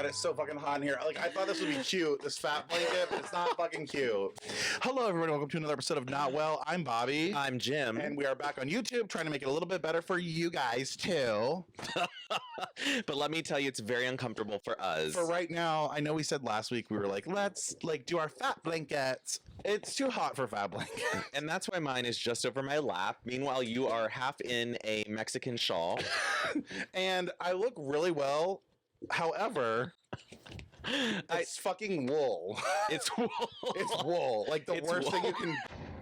God, it's so fucking hot in here. Like, I thought this would be cute, this fat blanket, but it's not fucking cute. Hello, everybody. Welcome to another episode of Not Well. I'm Bobby. I'm Jim. And we are back on YouTube trying to make it a little bit better for you guys, too. But let me tell you, it's very uncomfortable for us. For right now, I know we said last week, we were like, let's, like, do our fat blankets. It's too hot for fat blankets. And that's why mine is just over my lap. Meanwhile, you are half in a Mexican shawl. And I look really well. However, it's fucking wool. It's wool. It's wool. Like the It's worst wool. thing you can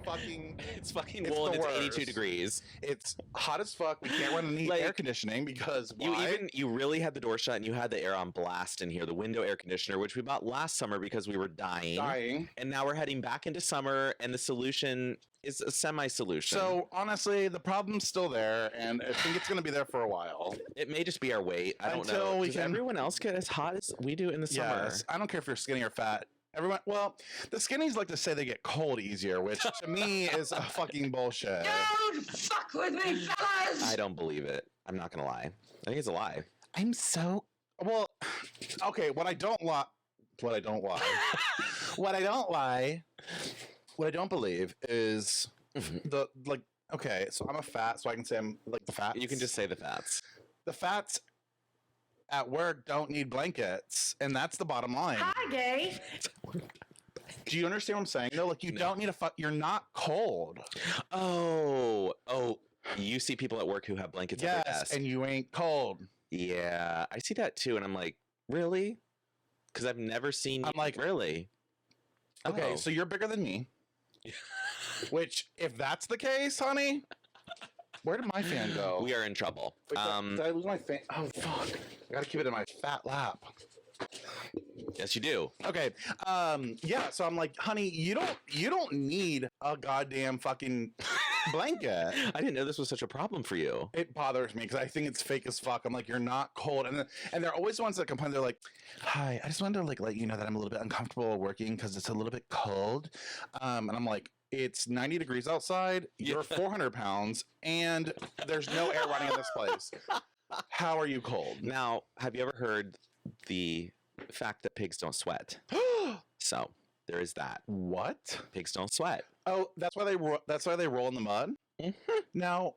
fucking. It's fucking wool and it's 82 degrees. It's hot as fuck. We can't run any air conditioning because why? You really had the door shut and you had the air on blast in here, the window air conditioner, which we bought last summer because we were dying. And now we're heading back into summer, and the solution is a semi-solution. So honestly, the problem's still there, and I think it's going to be there for a while. It may just be our weight. I don't Until know. Does everyone else get as hot as we do in the summer? Yes. I don't care if you're skinny or fat. Everyone, well, the skinnies like to say they get cold easier, which to me is a fucking bullshit. Don't fuck with me, fellas! I don't believe it. I'm not gonna lie. I think it's a lie. I'm so well. Okay, what I don't lie. What I don't believe is the like. Okay, so I'm a fat, so I can say I'm like the fats. You can just say the fats. The fats at work don't need blankets, and that's the bottom line. Hi, gay. Do you understand what I'm saying? No, like you don't need a you're not cold. Oh, you see people at work who have blankets at their desk. And you ain't cold. Yeah, I see that too, and I'm like, really? Because I've never seen you. I'm like, really? Okay, so you're bigger than me. Which, if that's the case, honey, where did my fan go? We are in trouble. Wait, did I lose my fan? Oh, fuck. I gotta keep it in my fat lap. Yes, you do. Okay. Yeah, so I'm like, honey, you don't need a goddamn fucking blanket. I didn't know this was such a problem for you. It bothers me because I think it's fake as fuck. I'm like, you're not cold. And they're always the ones that complain. They're like, hi, I just wanted to like let you know that I'm a little bit uncomfortable working because it's a little bit cold. And I'm like, it's 90 degrees outside. You're 400 pounds, and there's no air running in this place. How are you cold? Now, have you ever heard the fact that pigs don't sweat? So there is that. What? Pigs don't sweat. Oh, that's why they roll in the mud. Mm-hmm. Now,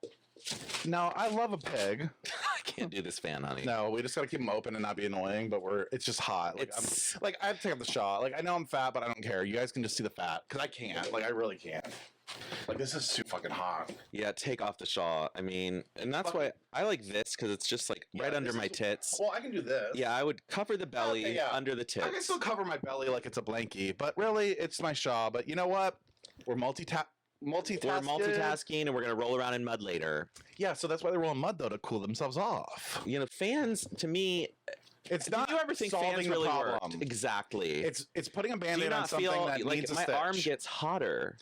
I love a pig. I can't do this fan, honey. No, we just gotta keep them open and not be annoying. But it's just hot. Like I have to take off the shawl. Like I know I'm fat, but I don't care. You guys can just see the fat because I can't. Like I really can't. Like this is too fucking hot. Yeah, take off the shawl. I mean, and that's why I like this because it's just like right under my tits. Well, I can do this. Yeah, I would cover the belly under the tits. I can still cover my belly like it's a blankie, but really it's my shawl. But you know what? We're multitasking. We're multitasking, and we're gonna roll around in mud later. Yeah, so that's why they roll in mud though, to cool themselves off. You know, fans to me, it's not. Do you ever think fans really worked? Exactly. It's putting a band-aid on something that like needs a my stitch. arm gets hotter.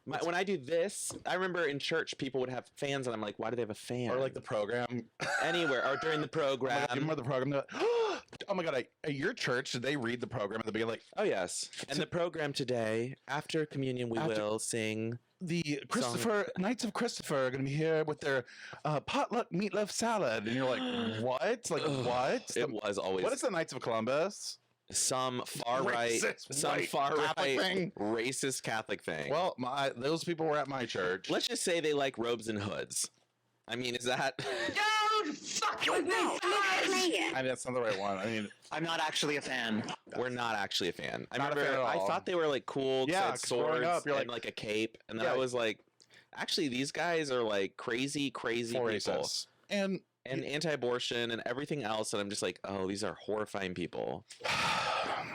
When I do this, I remember in church people would have fans, and I'm like, why do they have a fan? Or like the program. Anywhere, or during the program. Oh my God, you remember the program? Oh my God! At your church, did they read the program at the beginning? Like, oh yes. And the program today, after communion, we will sing. The Knights of Christopher are going to be here with their potluck meatloaf salad, and you're like, what? Like what? It was always. What is the Knights of Columbus? Some far right, racist Catholic thing. Well, those people were at my church. Let's just say they like robes and hoods. I mean, is that? Don't fuck with me, fellas! I mean, that's not the right one. I mean, I'm not actually a fan. We're not actually a fan. I Not a remember fan at all. I thought they were like cool. Yeah, had swords up, you're and like a cape, and then Yeah. I was like, actually, these guys are like crazy people. racist. And anti-abortion and everything else, and I'm just like, oh, these are horrifying people.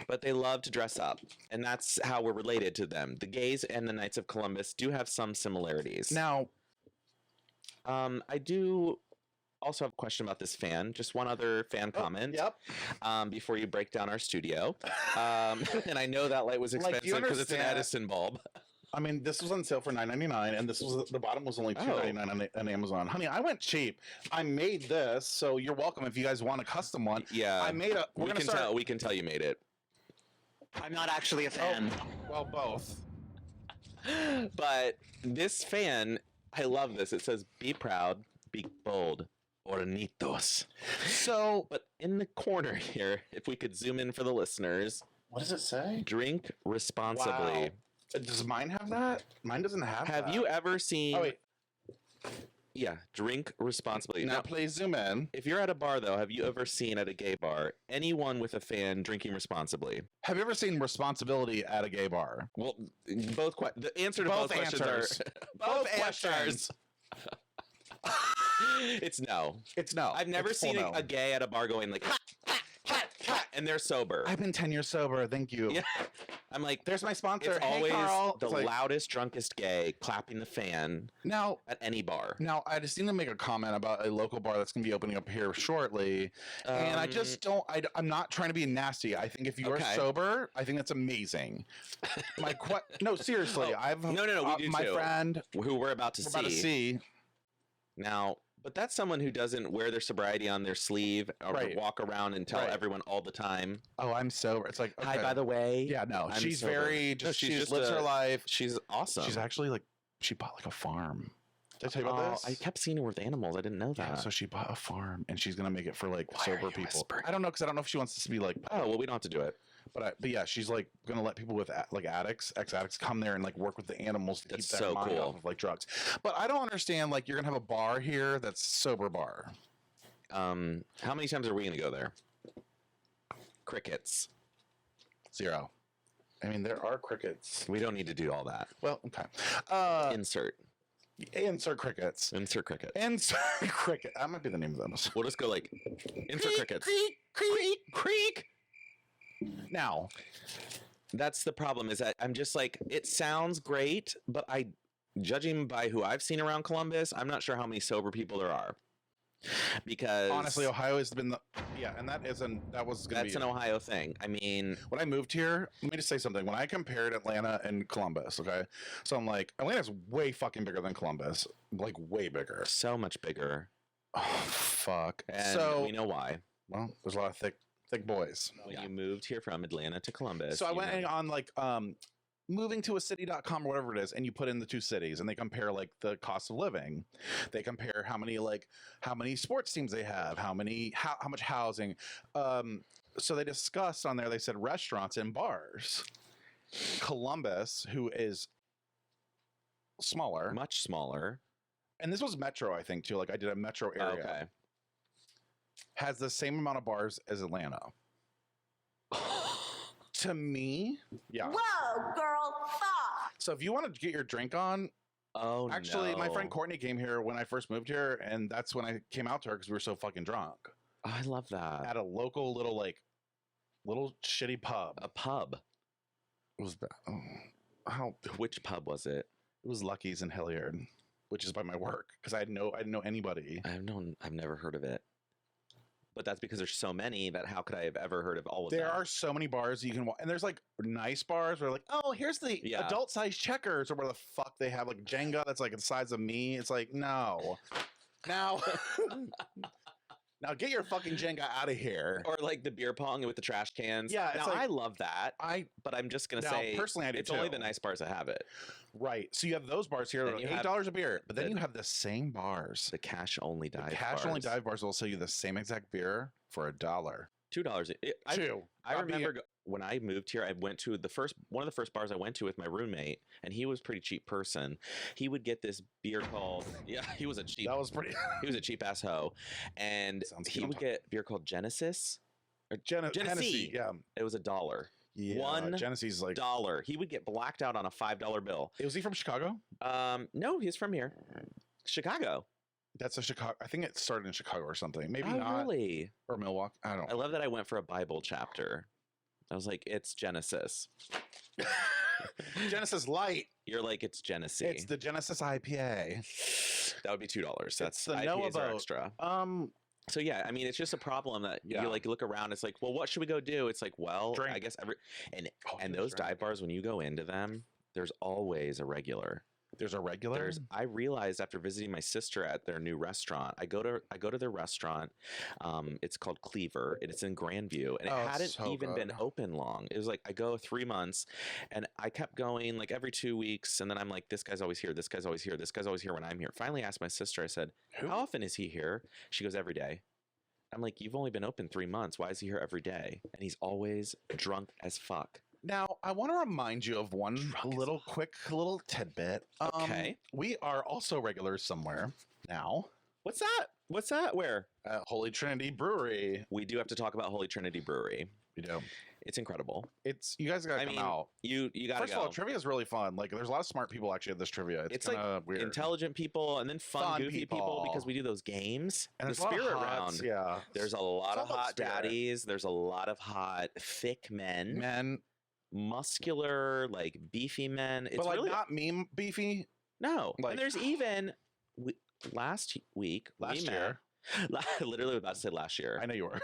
But they love to dress up, and that's how we're related to them. The gays and the Knights of Columbus do have some similarities. Now, I do also have a question about this fan. Just one other fan comment. Yep. Before you break down our studio. And I know that light was expensive because it's an Edison bulb. I mean, this was on sale for $9.99, and this was the bottom was only $2.99 on Amazon. Honey, I went cheap. I made this, so you're welcome if you guys want a custom one. Yeah, I made a. We can tell you made it. I'm not actually a fan. Well, both. But this fan, I love this. It says, "Be proud, be bold, Hornitos. So But in the corner here, if we could zoom in for the listeners, what does it say? drink responsibly. Wow. Does mine have that? Mine doesn't have that. Have you ever seen? Oh wait, Yeah, drink responsibly. now Now, please zoom in. if you're at a bar, though, have you ever seen at a gay bar anyone with a fan drinking responsibly? Have you ever seen responsibility at a gay bar? Well, the answer to both, questions answers. are Both questions. It's no. It's no. I've never It's full seen no. a gay at a bar going like, and they're sober. I've been 10 years sober. Thank you. Yeah. I'm like, There's my sponsor. it's Hey, always Carl. the It's like- loudest, drunkest gay clapping the fan Now, at any bar. I just need to make a comment about a local bar that's going to be opening up here shortly. And I just don't, I'm not trying to be nasty. I think if you're Okay. sober, I think that's amazing. No, seriously. Oh, I've, no, we do my too. friend, Who we're about to we're about to see. Now, but that's someone who doesn't wear their sobriety on their sleeve or Right. walk around and tell Right. everyone all the time. Oh, I'm sober. It's like, Hi, okay. by the way. Yeah, no, I'm she's sober. very, No, she she's just just lives her life. She's awesome. She's actually like, she bought like a farm. Did I tell you about this? I kept seeing her with animals. I didn't know that. Yeah, so she bought a farm and she's gonna make it for like Why are sober you people. whispering? I don't know because I don't know if she wants this to be like. Oh well, we don't have to do it. But yeah, she's like gonna let people with like ex-addicts come there and like work with the animals to That's keep their so mind cool. off of like drugs. But I don't understand like you're gonna have a bar here that's sober bar. How many times are we gonna go there? Crickets. 0. I mean, there are crickets. We don't need to do all that. Well, okay. Insert Crickets. cricket. Insert cricket. That might be the name of them. We'll just go like insert crickets. Creek. Now, That's the problem. Is that I'm just like it sounds great, but judging by who I've seen around Columbus, I'm not sure how many sober people there are. Because honestly, Ohio has been that was gonna that's be an Ohio thing. I mean, when I moved here, let me just say something. When I compared Atlanta and Columbus, okay, so I'm like, Atlanta's way fucking bigger than Columbus, like way bigger. so much bigger, Oh fuck. and So we know why. well, there's a lot of thick boys. When Yeah. you moved here from Atlanta to Columbus, So I you went know- on like moving to a city.com or whatever it is, and you put in the two cities and they compare like the cost of living. They compare how many sports teams they have, how much housing. So they discussed on there, they said restaurants and bars. Columbus, who is smaller, much smaller. and this was metro, I think too. Like I did a metro area, Okay. has the same amount of bars as Atlanta. To me, yeah. Whoa, girl, fuck. So if you want to get your drink on, Oh, actually, my friend no. Courtney came here when I first moved here, and that's when I came out to her because we were so fucking drunk Oh, I love that. at a local little shitty pub. A pub. It was how Which pub was it? it was Lucky's in Hilliard, which is by my work because I didn't know anybody. I've never heard of it. But that's because there's so many that how could I have ever heard of all of them? There are so many bars you can walk, and there's like nice bars where like, oh, here's the Yeah. adult size Checkers, or where the fuck they have like Jenga that's like the size of me. It's like no, now, now get your fucking Jenga out of here. Or like the beer pong with the trash cans. Yeah, it's now like- I love that, but I'm just gonna Now, say personally, I do it's only too. the nice bars that have it. Right. So you have those bars here, Then like you have $8 a beer, but then the- you have the same bars. The cash only The dive. cash only bars. dive bars will sell you the same exact beer for $1. $2. Two. I I'll be- remember when I moved here, I went to one of the first bars I went to with my roommate, and he was a pretty cheap person. He would get this beer called he was a cheap That was pretty. he was a cheap ass hoe, and Sounds he good. would get beer called Genesis. Or Genesee. Genesee. Yeah. It was $1. Yeah. One Genesee's like. $1. He would get blacked out on a $5 bill. Was he from Chicago? No, he's from here, Chicago. That's a Chicago. I think it started in Chicago or something. Maybe Oh, not. really? Or Milwaukee. I don't I love that I went for a Bible chapter. I was like, it's Genesis. Genesis Light. You're like, it's Genesee. It's the Genesis IPA. That would be $2. That's the IPAs Noah are boat. extra. Um, So yeah, I mean, it's just a problem that Yeah. you like look around. It's like, well, what should we go do? It's like, well, Drink. I guess and Oh, and yeah, those drink. dive bars when you go into them, there's always a regular. There's a regular. I realized after visiting my sister at their new restaurant, I go to their restaurant. It's called Cleaver, and it's in Grandview, and it Oh, hadn't so even been good. open long. It was like I go 3 months, and I kept going like every 2 weeks, and then I'm like, this guy's always here, this guy's always here, this guy's always here when I'm here. Finally, asked my sister. I said, Who? how often is he here? She goes, every day. I'm like, you've only been open 3 months. Why is he here every day? And he's always drunk as fuck. Now, I want to remind you of one quick little tidbit. Okay. We are also regulars somewhere now. What's that? What's that? Where? At Holy Trinity Brewery. We do have to talk about Holy Trinity Brewery. We do. It's incredible. It's you guys gotta come out. You gotta First go. of all, trivia is really fun. Like, there's a lot of smart people actually at this trivia. It's like kind of weird. intelligent people and then fun goofy people people. because we do those games. And the there's a lot of spirit hots, round. yeah. There's a lot It's of all about hot spirit. daddies. There's a lot of hot thick men, Men, muscular, like beefy men. It's but like really not meme beefy. no. like- And there's even last week, Last we year. met, literally about to say last year. I know you were.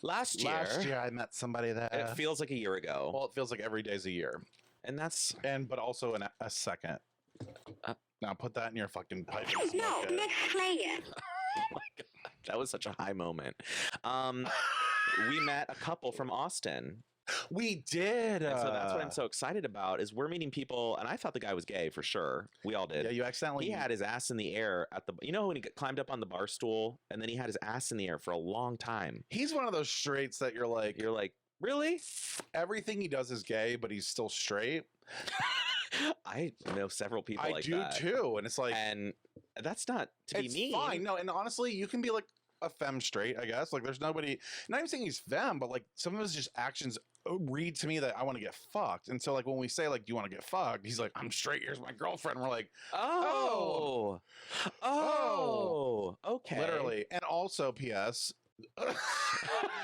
Last year, Last year I met somebody that. it feels like a year ago, Well, it feels like every day's a year, and that's but also in a second. Now put that in your fucking pipe. And No, smoke it. let's play it. oh my god, that was such a high moment. We met a couple from Austin. We did. And so that's what I'm so excited about is we're meeting people, and I thought the guy was gay for sure. We all did. Yeah, you accidentally. He had his ass in the air at the, when he climbed up on the bar stool, and then he had his ass in the air for a long time. He's one of those straights that you're like, Really? everything he does is gay, but he's still straight. I know several people I like do that. too, and it's like, And that's not to be it's mean. fine. No, and honestly, you can be like a femme straight, I guess. Like, there's nobody. Not even saying he's femme, but like some of his just actions read to me that I want to get fucked. And so, like, when we say like, "Do you want to get fucked?" He's like, "I'm straight. Here's my girlfriend." We're like, Oh. Okay. literally. And also, P.S.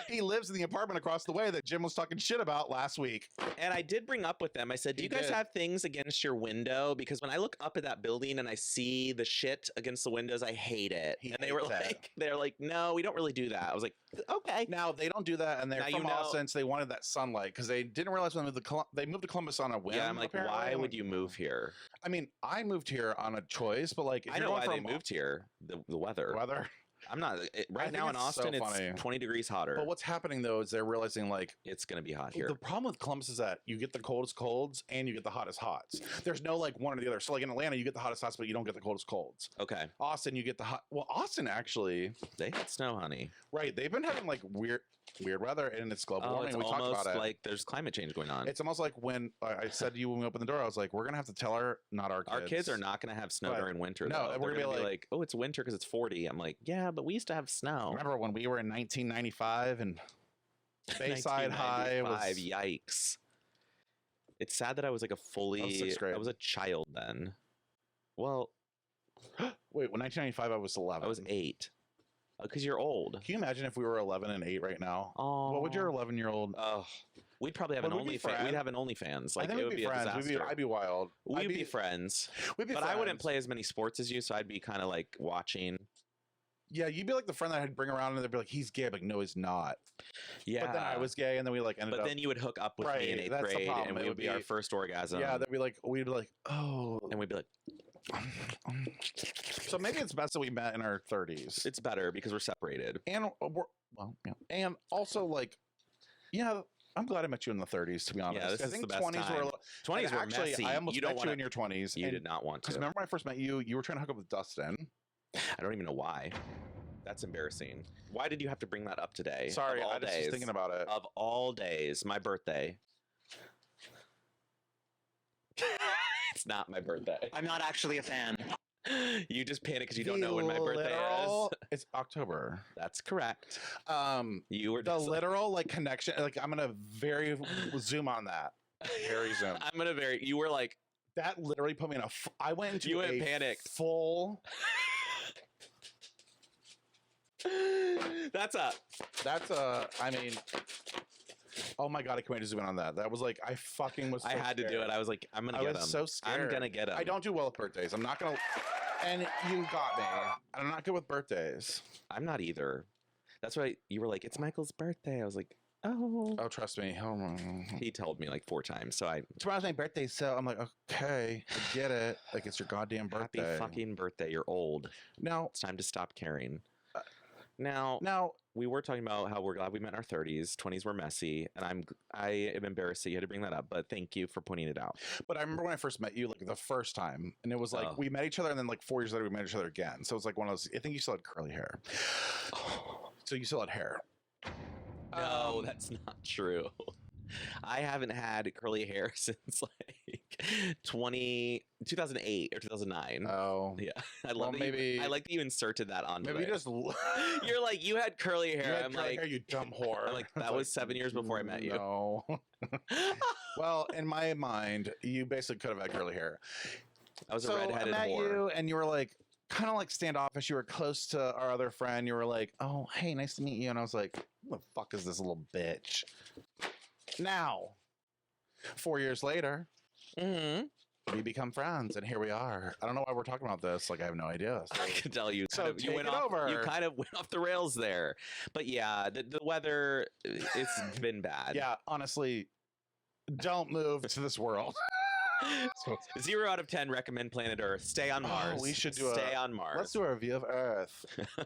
he lives in the apartment across the way that Jim was talking shit about last week. And I did bring up with them, I said, do He you guys did. have things against your window? Because when I look up at that building and I see the shit against the windows, I hate it. He And they were hates that. like, no, we don't really do that. I was like, okay. Now they don't do that, and they're Now from you know- Austin, so they wanted that sunlight because they didn't realize when they moved to Columbus on a whim. Yeah, I'm like, apparently. why I'm would like, you move here? I mean, I moved here on a choice, but like, if I you're know going why they from moved here. The weather. weather. I'm not right think now in it's so Austin. funny. It's 20 degrees hotter. But what's happening though is they're realizing like It's gonna be hot here. the problem with Columbus is that you get the coldest colds and you get the hottest hots. There's no like one or the other. So like in Atlanta, you get the hottest hots, but you don't get the coldest colds. Okay, Austin, you get the hot. Well, Austin actually, they had snow, honey. right? They've been having like weird weather, and it's global Oh, warming. it's We talked almost about it. like there's climate change going on. It's almost like when I said to you when we opened the door, I was like, we're gonna have to tell our Our kids are not going to have snow But- during winter. no, though. we're They're gonna be gonna like- oh, it's winter because it's 40. I'm like, yeah, but we used to have snow. Remember when we were in 1995 and Bayside High 1995, was yikes. It's sad that I was like sixth grade. I was a child then. Well, wait. When 1995, I was 11. I was 8. Because you're old. Can you imagine if we were 11 and 8 right now? Oh, What would your 11-year-old? Oh, we'd probably have Would an we be OnlyFans. We'd friends? have an OnlyFans. I Like think it we'd would be be a friends. disaster. I'd be wild. We'd I'd be friends. We'd be But I wouldn't friends. play as many sports as you, so I'd be kind of like watching. Yeah, you'd be like the friend that I'd bring around and they'd be like, he's gay. I'm like, no, he's not. Yeah. But then I was gay and then we like ended But up. then you would hook up with me in Right, 8th that's the grade, problem. and It we would would be our be- first orgasm. yeah, we'd be like, oh. and we'd be like, So maybe it's best that we met in our 30s. it's better because we're separated. And and also like, yeah, I'm glad I met you in the 30s. To be honest, this I is think the best 20s time. were. 20s were actually, messy. I almost You don't met you want in your 20s. You did not want Because to. remember when I first met you, you were trying to hook up with Dustin. I don't even know why. That's embarrassing. Why did you have to bring that up today? Sorry, of all I just days, was thinking about it. Of all days, my birthday. It's not my birthday. I'm not actually a fan. You just panic because you don't know when my birthday Literal- is. It's October. That's correct. Um, You were the just, literal like connection. Like I'm gonna very zoom on that. Very zoom. I'm gonna You were like, That literally put me in a. I went into You went a panicked. full. that's up. That's a. I mean. Oh my god! I can't wait to zoom in on that. That was like I fucking was. So I had to do scared. it. I was like, I'm gonna I get was him. so scared. I'm gonna get him. I don't do well with birthdays. I'm not gonna. And you got me. I'm not good with birthdays. I'm not either. That's why you were like, it's Michael's birthday. I was like, Oh. Oh, trust me. He told me like 4 times. So Tomorrow's my birthday, so I'm like, okay, I get it. Like, it's your goddamn birthday. happy fucking birthday. You're old. Now, It's time to stop caring. Uh, Now, we were talking about how we're glad we met in our 30s. 20s were messy, and I am embarrassed that you had to bring that up, but thank you for pointing it out. but I remember when I first met you, like the first time, and it was like Oh. we met each other, and then like 4 years later we met each other again. So it's like one of those. I think you still had curly hair. So you still had hair. No, that's not true. I haven't had curly hair since like 2008 or 2009. Oh, Yeah, I well, love that maybe- I like that you inserted that on. maybe just You're like you had curly you hair. had I'm curly like, hair, you dumb whore. I'm like, It's that was 7 years before I met you. No. Well, in my mind, you basically could have had curly hair. I was a So redheaded I met whore. you, and you were like kind of like standoffish. You were close to our other friend. You were like, "Oh, hey, nice to meet you." And I was like, "Who the fuck is this little bitch?" Now, 4 years later, Mm-hmm. we become friends, and here we are. I don't know why we're talking about this. Like, I have no idea. So, I can tell you. So Kind of, you take went it off. You over. kind of went off the rails there, but yeah, the weather it's been bad. yeah, honestly, don't move to this world. So, 0 out of 10 recommend planet Earth. Stay on Oh, Mars. we should do stay on Mars. let's do a review of Earth.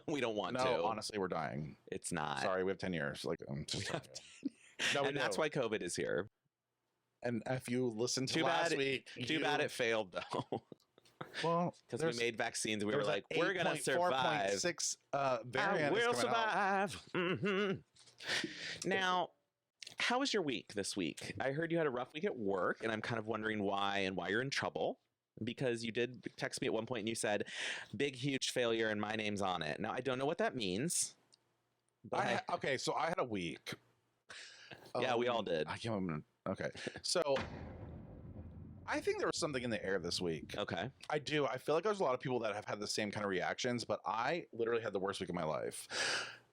We don't want No, to. honestly, we're dying. It's not. Sorry, we have 10 years. Like, I'm just We telling have you. No, we and that's do. why COVID is here. And if you listened to Too last bad- week, Too bad it failed though, well because we made vaccines and we were there's like, we're gonna survive. 4.6 I variant. will is coming out. survive. Hmm. Now, how was your week this week? I heard you had a rough week at work, and I'm kind of wondering why and why you're in trouble. Because you did text me at one point and you said, "Big, huge failure, and my name's on it." Now I don't know what that means. But Okay, so I had a week. Yeah, we all did. I can't remember. Okay, so I think there was something in the air this week. okay, I do. I feel like there's a lot of people that have had the same kind of reactions, but I literally had the worst week of my life.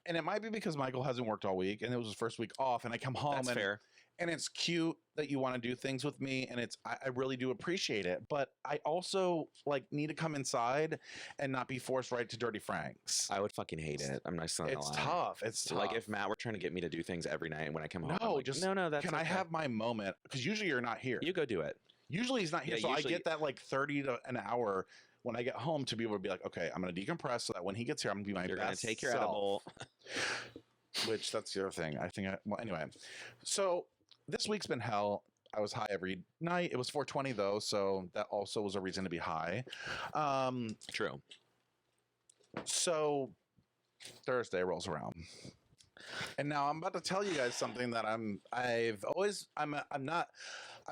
And it might be because Michael hasn't worked all week, and it was his first week off, and I come home that's and fair. and it's cute that you want to do things with me, and I really do appreciate it, but I also like need to come inside and not be forced right to Dirty Frank's. I would fucking hate it. I'm not gonna It's lie. tough. It's tough. Like if Matt were trying to get me to do things every night when I come home, I'm No, like, just no, that's can I okay. have my moment? Because usually you're not here. You go do it. Usually he's not here, Yeah, so usually- I get that like 30 to an hour when I get home to be able to be like, okay, I'm gonna decompress so that when he gets here, I'm gonna be my You're gonna best take your self. edible. Which that's the other thing. I think. Well, anyway, so this week's been hell. I was high every night. It was 420 though, so that also was a reason to be high. True. So Thursday rolls around, and now I'm about to tell you guys something that I'm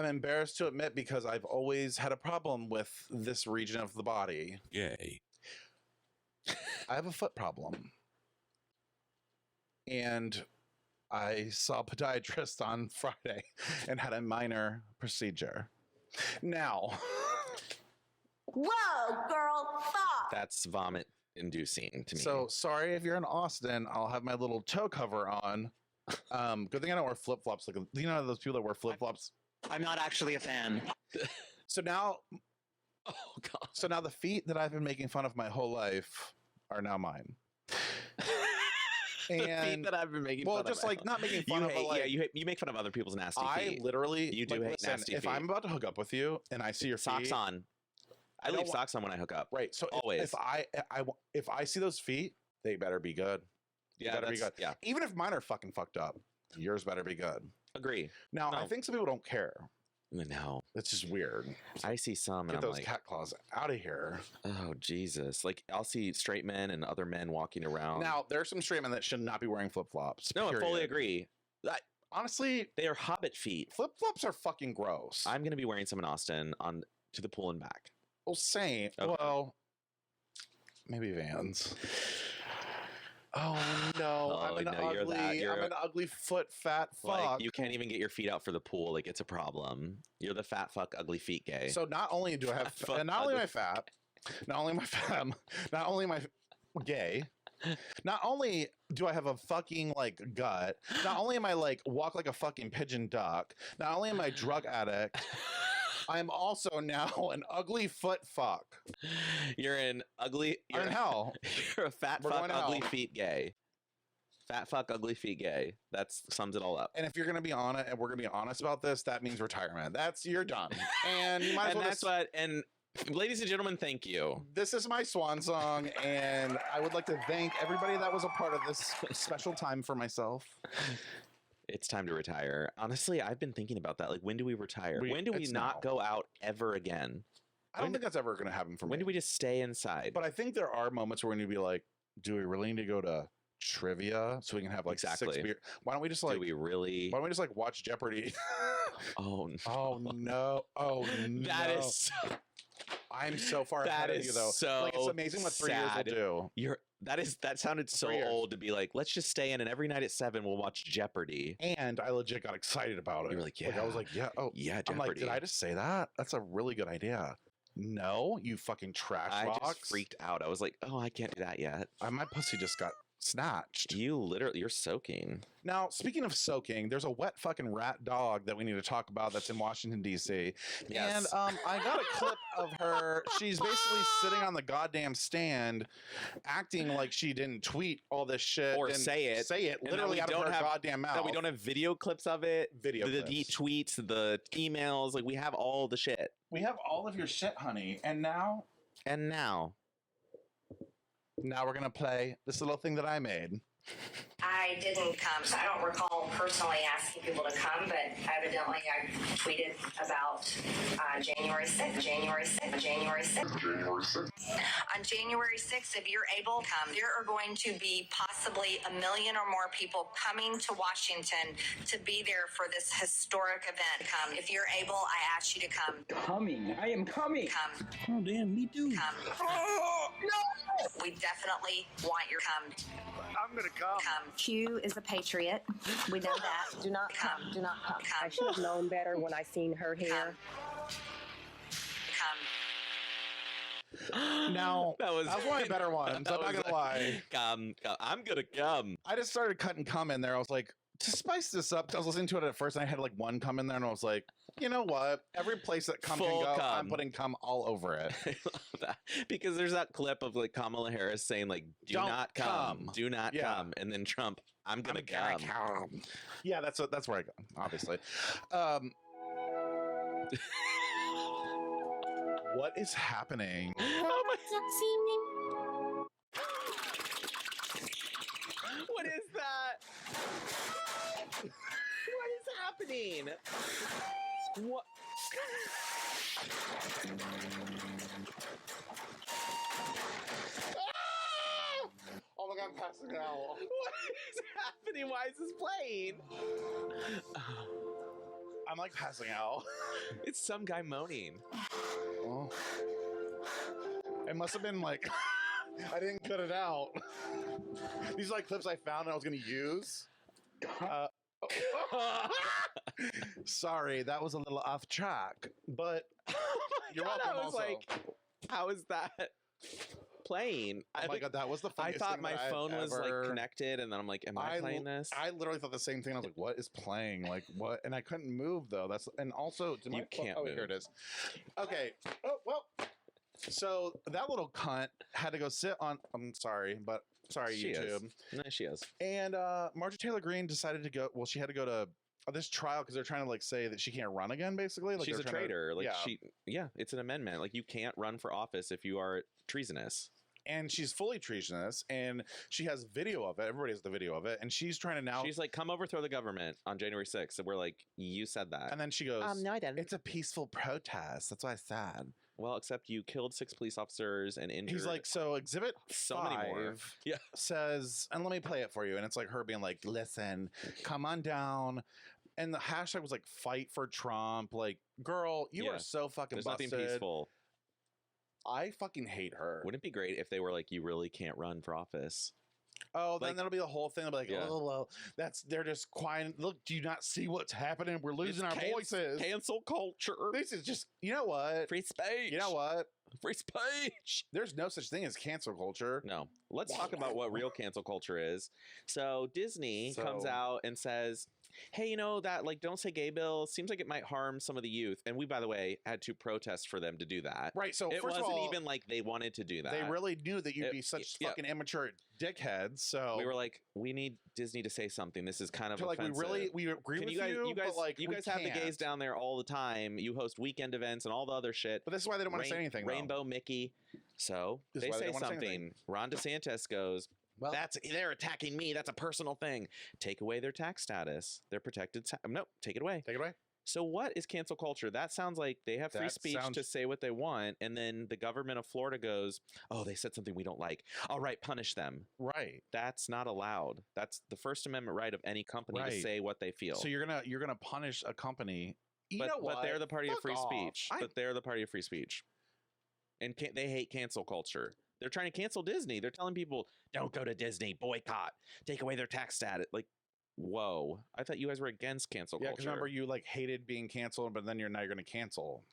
embarrassed to admit because I've always had a problem with this region of the body. Yay. I have a foot problem. And I saw a podiatrist on Friday and had a minor procedure. Now, Whoa, girl, fuck. That's vomit inducing to me. so sorry if you're in Austin, I'll have my little toe cover on. Good thing I don't wear flip flops. Like, you know those people that wear flip flops. I'm not actually a fan. So now, oh god. so now the feet that I've been making fun of my whole life are now mine. The feet And that I've been making well, fun just of. like not making You fun of, hate, but like you make fun of other people's nasty I feet. literally You do like, hate listen, nasty if feet. I'm about to hook up with you and I see your Socks feet, on. I don't leave wa- socks on when I hook up. right? So Always. if I see those feet, they better be good. Yeah, better be that's, good. yeah. Even if mine are fucking fucked up, yours better be good. Agree. Now, I No. think some people don't care. No, It's just weird. I see some, and Get I'm those like, cat claws out of here. oh Jesus! Like I'll see straight men and other men walking around. Now, there's some straight men that should not be wearing flip flops. no, I fully agree. Honestly, They are hobbit feet. flip flops are fucking gross. I'm gonna be wearing some in Austin on to the pool and back. well, same. Okay. Well, maybe Vans. Oh no! Oh, I'm an no, you're that. You're I'm an ugly foot fat fuck. Like you can't even get your feet out for the pool. Like it's a problem. You're the fat fuck, ugly feet gay. So not only do I have, Fuck and not only am ugly. I fat, not only am I fat, not only am I gay, not only do I have a fucking like gut, not only am I like walk like a fucking pigeon duck, not only am I a drug addict, I'm also now an ugly foot fuck. you're an ugly. I'm You're, in hell. you're a fat We're fuck, going to ugly hell. feet gay. Fat fuck, ugly feet, gay. That sums it all up. And if you're gonna be on it, and we're gonna be honest about this, that means retirement. You're done, and you might as And well. that's what. And ladies and gentlemen, thank you. This is my swan song, and I would like to thank everybody that was a part of this special time for myself. It's time to retire. Honestly, I've been thinking about that. Like, when do we retire? When do we it's not now. go out ever again? I don't think that's ever gonna happen for me. When do we just stay inside? But I think there are moments where we need to be like, do we really need to go to trivia so we can have like Exactly. 6 beer? Why don't we just like? Do we really? Why don't we just like watch Jeopardy? Oh no. Oh no! Oh no! That is. I'm so far That ahead of is you though. so Like it's amazing what 3 years sad. will do. That sounded so 3 years. old to be like, let's just stay in and every night at 7 we'll watch Jeopardy. And I legit got excited about it. You were like, I was yeah. like, yeah. Oh, Yeah, I'm like, Jeopardy. did I just say that? That's a really good idea. No, you fucking trash I box. just freaked out. I was like, oh, I can't do that yet. My pussy just got snatched. You're soaking. Now, speaking of soaking, there's a wet fucking rat dog that we need to talk about that's in Washington, D.C. Yes. And I got a clip of her. She's basically sitting on the goddamn stand acting like she didn't tweet all this shit. Or and say it. Say it And that literally we out of don't her have- goddamn mouth. That we don't have video clips of it. Video the clips. tweets, the emails. Like, we have all the shit. We have all of your shit, honey. And now And we're going to play this little thing that I made. I didn't come, so I don't recall personally asking people to come, but evidently I tweeted about January 6th. On January 6th, if you're able to come, there are going to be possibly 1 million or more people coming to Washington to be there for this historic event. Come. If you're able, I ask you to come. Coming. I am coming. Come. Oh, damn, me too. Come. We definitely want your come. I'm going to come. Come. Q is a patriot. We know that. Do not come. Do not come. Come. I should have known better when I seen her hair. Come. Now, that was one of my better ones. I'm not going to lie. Come. I'm gonna come. I just started cutting cum in there. I was like, to spice this up, 'cause I was listening to it at first and I had like one cum in there and I was like, you know what? Every place that cum Full can go, cum. I'm putting cum all over it. I love that because there's that clip of like Kamala Harris saying like, "Do Don't not come, do not Yeah. come," and then Trump, "I'm gonna come." Yeah, that's where I go, obviously. What is happening? Oh my- What is that? What is happening? What? Oh my god, I'm passing out. What is happening? Why is this playing? I'm like passing out. It's some guy moaning. Oh. It must have been like I didn't cut it out. These are like clips I found and I was gonna use. Sorry, that was a little off track, but you're God, welcome. I was also. like, how is that playing? Oh my god, that was the I funniest thought thing my that I've phone was ever- like connected, and then I'm like, am I playing this? I literally thought the same thing. I was like, "What is playing? Like what?" And I couldn't move though. That's and also did my You phone- can't Oh, move. here it is. Okay. Oh well. So that little cunt had to go sit on. I'm sorry, but sorry, She YouTube. is. No, she is. And Marjorie Taylor Greene decided to go. Well, she had to go to this trial because they're trying to like say that she can't run again. Basically, like She's they're a trying to- traitor. Like yeah. it's an amendment. Like you can't run for office if you are treasonous. And she's fully treasonous, and she has video of it. Everybody has the video of it, and she's trying to now. She's like, come overthrow the government on January 6th. And we're like, you said that. and then she goes, no, I didn't. "It's a peaceful protest." That's what I said. Well, except you killed 6 police officers and injured. He's like, so exhibit so 5 many more. Yeah. says, and let me play it for you. And it's like her being like, listen, come on down. And the hashtag was like, fight for Trump. Like, girl, you Yeah. are so fucking There's busted. nothing peaceful. I fucking hate her. Wouldn't it be great if they were like, you really can't run for office? Oh, then like- that'll be the whole thing. They'll be like, Yeah. oh, well, they're just quiet. Look, do you not see what's happening? We're losing our voices. Cancel culture. This is just, you know what? Free speech. You know what? Free speech. There's no such thing as cancel culture. No. Let's talk about what real cancel culture is. So Disney comes So- out and says, hey, you know that like don't say gay bill seems like it might harm some of the youth. And we, by the way, had to protest for them to do that. Right. So It first wasn't of all, even like they wanted to do that. they really knew that you'd It- be such yeah. fucking immature dickheads. So we were like, we need Disney to say something. This is kind of like offensive. we agree Can with you guys, but like you we guys have the gays can't. down there all the time. You host weekend events and all the other shit. But this is why they don't want to say anything. though. Rainbow Mickey. So This is they why they say don't wanna say something. anything. Ron DeSantis goes, Well- they're attacking me. That's a personal thing. Take away their tax status. They're protected. Nope, take it away. Take it away. So what is cancel culture? That sounds like they have free That speech sounds- to say what they want, and then the government of Florida goes, "Oh, they said something we don't like. All right, punish them." Right. That's not allowed. That's the First Amendment right of any company to Right. say what they feel. So you're gonna punish a company. You but, know but what? they're the party of Fuck free off. speech. But they're the party of free speech, and they hate cancel culture. They're trying to cancel Disney. They're telling people, "Don't go to Disney. Boycott. Take away their tax status." Like, whoa! I thought you guys were against cancel Yeah, culture. because remember you like hated being canceled, but then now you're gonna cancel.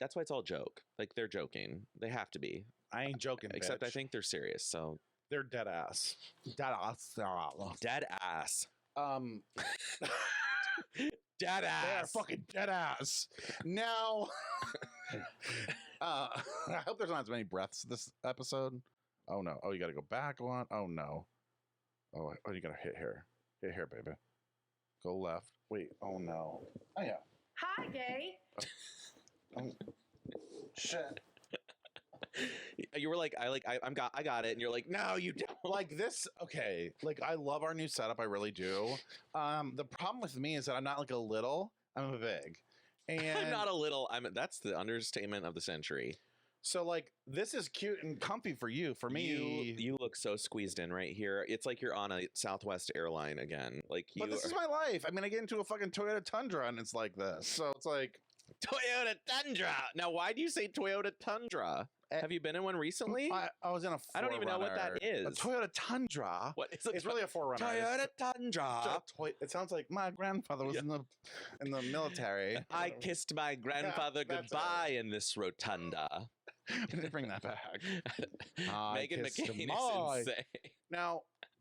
That's why it's all joke. Like they're joking. They have to be. I ain't joking. Except I bitch. think they're serious. So they're dead ass. Dead ass. dead ass. They Dead are ass. fucking dead ass. Now, I hope there's not as many breaths this episode. Oh no. Oh, you got to go back one. Oh no. Oh, you got to hit here. Hit here, baby. Go left. Wait. Oh no. Oh yeah. Hi, gay. Oh, shit. You were like, I got it, and you're like, no, you don't. Like this. Okay. Like I love our new setup. I really do. The problem with me is that I'm not like a little. I'm a big. And I'm not a little. That's the understatement of the century. so like this is cute and comfy for you. For me, You look so squeezed in right here. It's like you're on a Southwest airline again. Like you. but this is my life. I mean, I get into a fucking Toyota Tundra and it's like this. So it's like Toyota Tundra. Now, why do you say Toyota Tundra? Have you been in one recently? I was in a. I don't even know what that 4Runner. A is. Toyota Tundra. What is it? It's really a 4Runner. Toyota Tundra. It sounds like my grandfather was in the military. I kissed my grandfather that's goodbye in this rotunda. I need to bring that back. I Megan kissed McCain my- is insane. Now,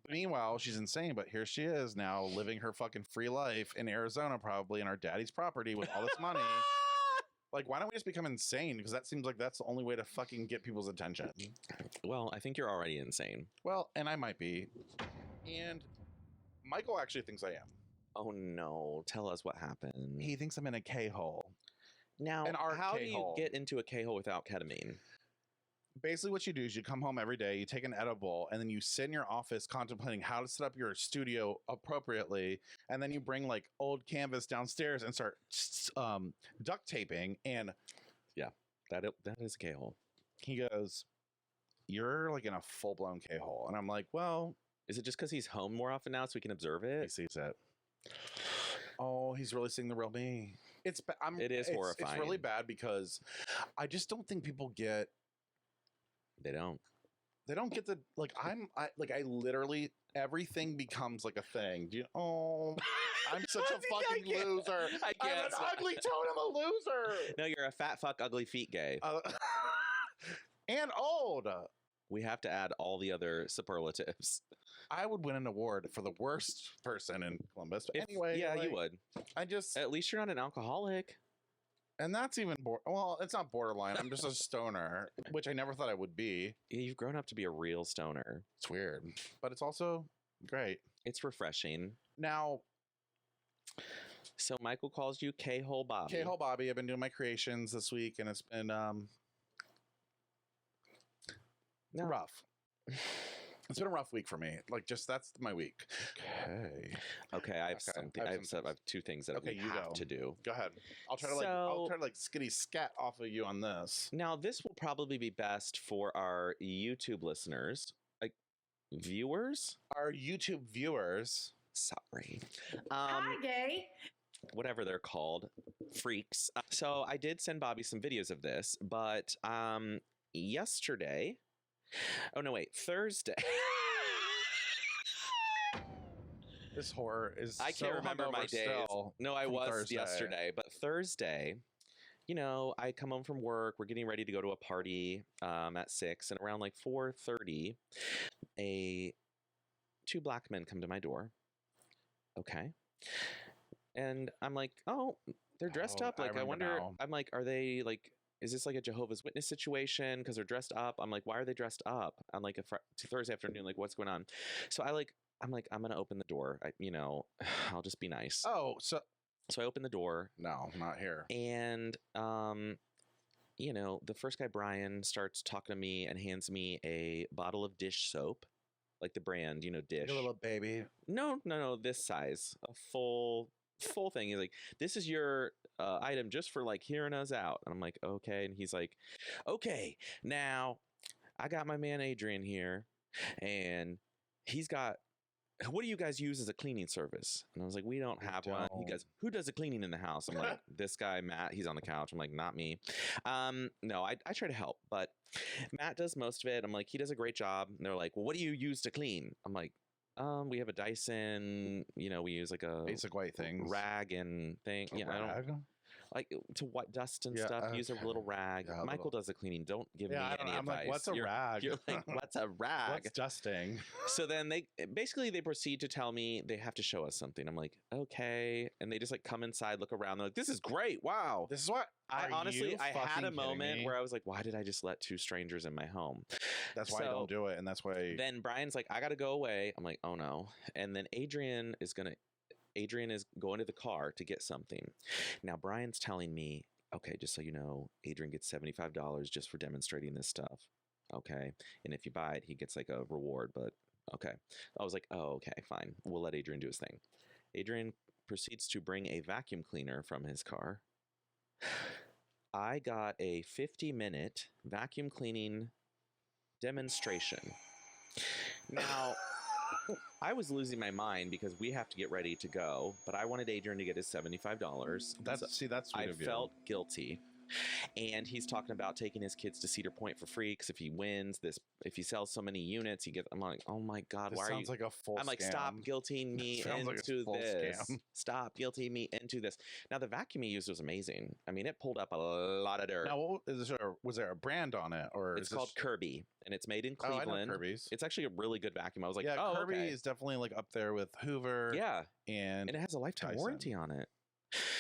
meanwhile, she's insane, but here she is now living her fucking free life in Arizona, probably in our daddy's property with all this money. Like, why don't we just become insane? Because that seems like that's the only way to fucking get people's attention. Well, I think you're already insane. Well, and I might be. And Michael actually thinks I am. Oh no! Tell us what happened. He thinks I'm in a K-hole. Now, An art how do you K-hole. get into a K-hole without ketamine? Basically, what you do is you come home every day, you take an edible, and then you sit in your office contemplating how to set up your studio appropriately. And then you bring like old canvas downstairs and start duct taping. And That is a K-hole. he goes, "You're like in a full blown K-hole." And I'm like, "Well," Is it just because he's home more often now, so we can observe he it? sees it. Oh, he's really seeing the real me. It is It's It's really horrifying. bad because I just don't think people get. They don't. They don't get the like. I literally everything becomes like a thing. Do you? Oh, I'm such a I think I fucking can't- loser. I I'm can't an stop. ugly toad. I'm a loser. No, you're a fat fuck, ugly feet gay. And old. We have to add all the other superlatives. I would win an award for the worst person in Columbus. But If- anyway, yeah, like, you would. I just At least you're not an alcoholic. and that's even well, it's not borderline. I'm just a stoner, which I never thought I would be. You've grown up to be a real stoner. It's weird, but it's also great. It's refreshing. Now, So Michael calls you K-hole Bobby. K-hole Bobby. I've been doing my creations this week, and it's been No. rough. It's been a rough week for me. Like, just that's my week. Okay, Okay, I have Okay, something. I I have have, some- I have two things that Okay, we you have go. to do. go ahead. I'll try to skitty scat off of you on this. Now, this will probably be best for our YouTube listeners, like viewers. Our YouTube viewers. Sorry. Hi, gay. Whatever they're called, freaks. So I did send Bobby some videos of this, but yesterday, oh no, wait, Thursday. This horror is. I so can't remember my hungover days. still No, I from was Thursday. yesterday, but Thursday, you know, I come home from work. We're getting ready to go to a party at 6, and around like 4:30, two black men come to my door. Okay. And I'm like, oh, they're dressed up. Like, I remember wonder, now. I'm like, are they like, is this like a Jehovah's Witness situation? Because they're dressed up. I'm like, why are they dressed up on like a Thursday afternoon? Like, what's going on? So I'm like, I'm going to open the door. I'll just be nice. Oh, so I open the door. no, not here. And, the first guy, Brian, starts talking to me and hands me a bottle of dish soap, like the brand, Dish. Like a little baby. No, this size, a full thing. He's like, this is your item just for like hearing us out. And I'm like, okay. And he's like, okay, now I got my man Adrian here, and he's got, what do you guys use as a cleaning service? And I was like, we don't have one. He goes, who does the cleaning in the house? I'm like, this guy, Matt, he's on the couch. I'm like, not me. No, I try to help, but Matt does most of it. I'm like, he does a great job. And they're like, well, what do you use to clean? I'm like, we have a Dyson, we use like a Basic white things. rag and thing. A Yeah, I rag? don't like to what dust and Yeah, stuff. Use a okay. little rag. Yeah, a Michael little- does the cleaning. Don't give me Yeah, any I'm advice. like, what's a rag? You're like, what's a rag? What's dusting? So then they proceed to tell me they have to show us something. I'm like, okay. And they just like come inside, look around. They're like, this is great. Wow. This is what I honestly, I had a moment me? where I was like, why did I just let two strangers in my home? That's why I So don't do it, and that's why. Then Brian's like, I got to go away. I'm like, oh no. And then Adrian is going to the car to get something. Now Brian's telling me, okay, just so you know, Adrian gets $75 just for demonstrating this stuff. Okay. And if you buy it, he gets like a reward, but okay. I was like, oh, okay, fine. We'll let Adrian do his thing. Adrian proceeds to bring a vacuum cleaner from his car. I got a 50-minute vacuum cleaning demonstration. Now, I was losing my mind because we have to get ready to go, but I wanted Adrian to get his $75. That's sweet I of you. felt guilty. And he's talking about taking his kids to Cedar Point for free because if he wins this, if he sells so many units, he gets. I'm like, oh my god, This why are you? sounds like a full. I'm like, stop scam. guilting me Sounds like a into full this. scam. Stop guilting me into this. Now the vacuum he used was amazing. I mean, it pulled up a lot of dirt. Now, was there a brand on it, or It's called Kirby, and it's made in Oh, I Cleveland. know Kirby's. It's actually a really good vacuum. I was like, yeah, oh, Kirby okay. is definitely like up there with Hoover. Yeah, and and it has a lifetime Tyson. warranty on it.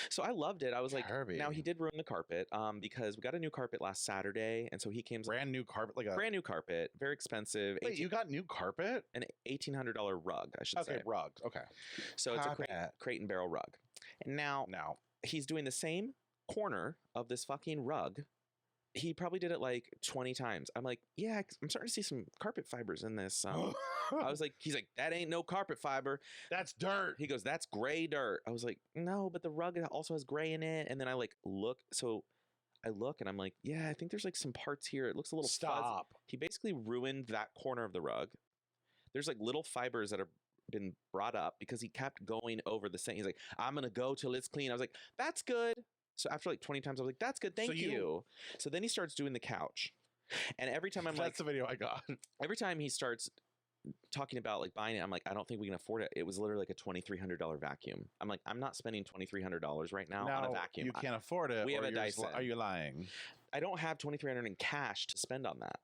So I loved it. I was like, Kirby. now he did ruin the carpet because we got a new carpet last Saturday, and so he came brand new carpet, like a brand new carpet, very expensive. Wait, you got new carpet? An $1,800 rug, I should Okay, say. rug. Okay, So it's a Carpet. crate and barrel rug. And now he's doing the same corner of this fucking rug. He probably did it like 20 times. I'm like, yeah, I'm starting to see some carpet fibers in this. I was like, he's like, that ain't no carpet fiber. That's dirt. He goes, that's gray dirt. I was like, no, but the rug also has gray in it. And then I like look. So I look and I'm like, yeah, I think there's like some parts here. It looks a little fuzzy. He basically ruined that corner of the rug. There's like little fibers that have been brought up because he kept going over the same. He's like, I'm going to go till it's clean. I was like, that's good. So after like 20 times, I was like, that's good. Thank you. So then he starts doing the couch. And every time I'm like, that's the video I got. Every time he starts talking about like buying it, I'm like, I don't think we can afford it. It was literally like a $2,300 vacuum. I'm like, I'm not spending $2,300 right now on a vacuum. You can't afford it. We have or a you're just Dyson. Are you lying? I don't have $2,300 in cash to spend on that.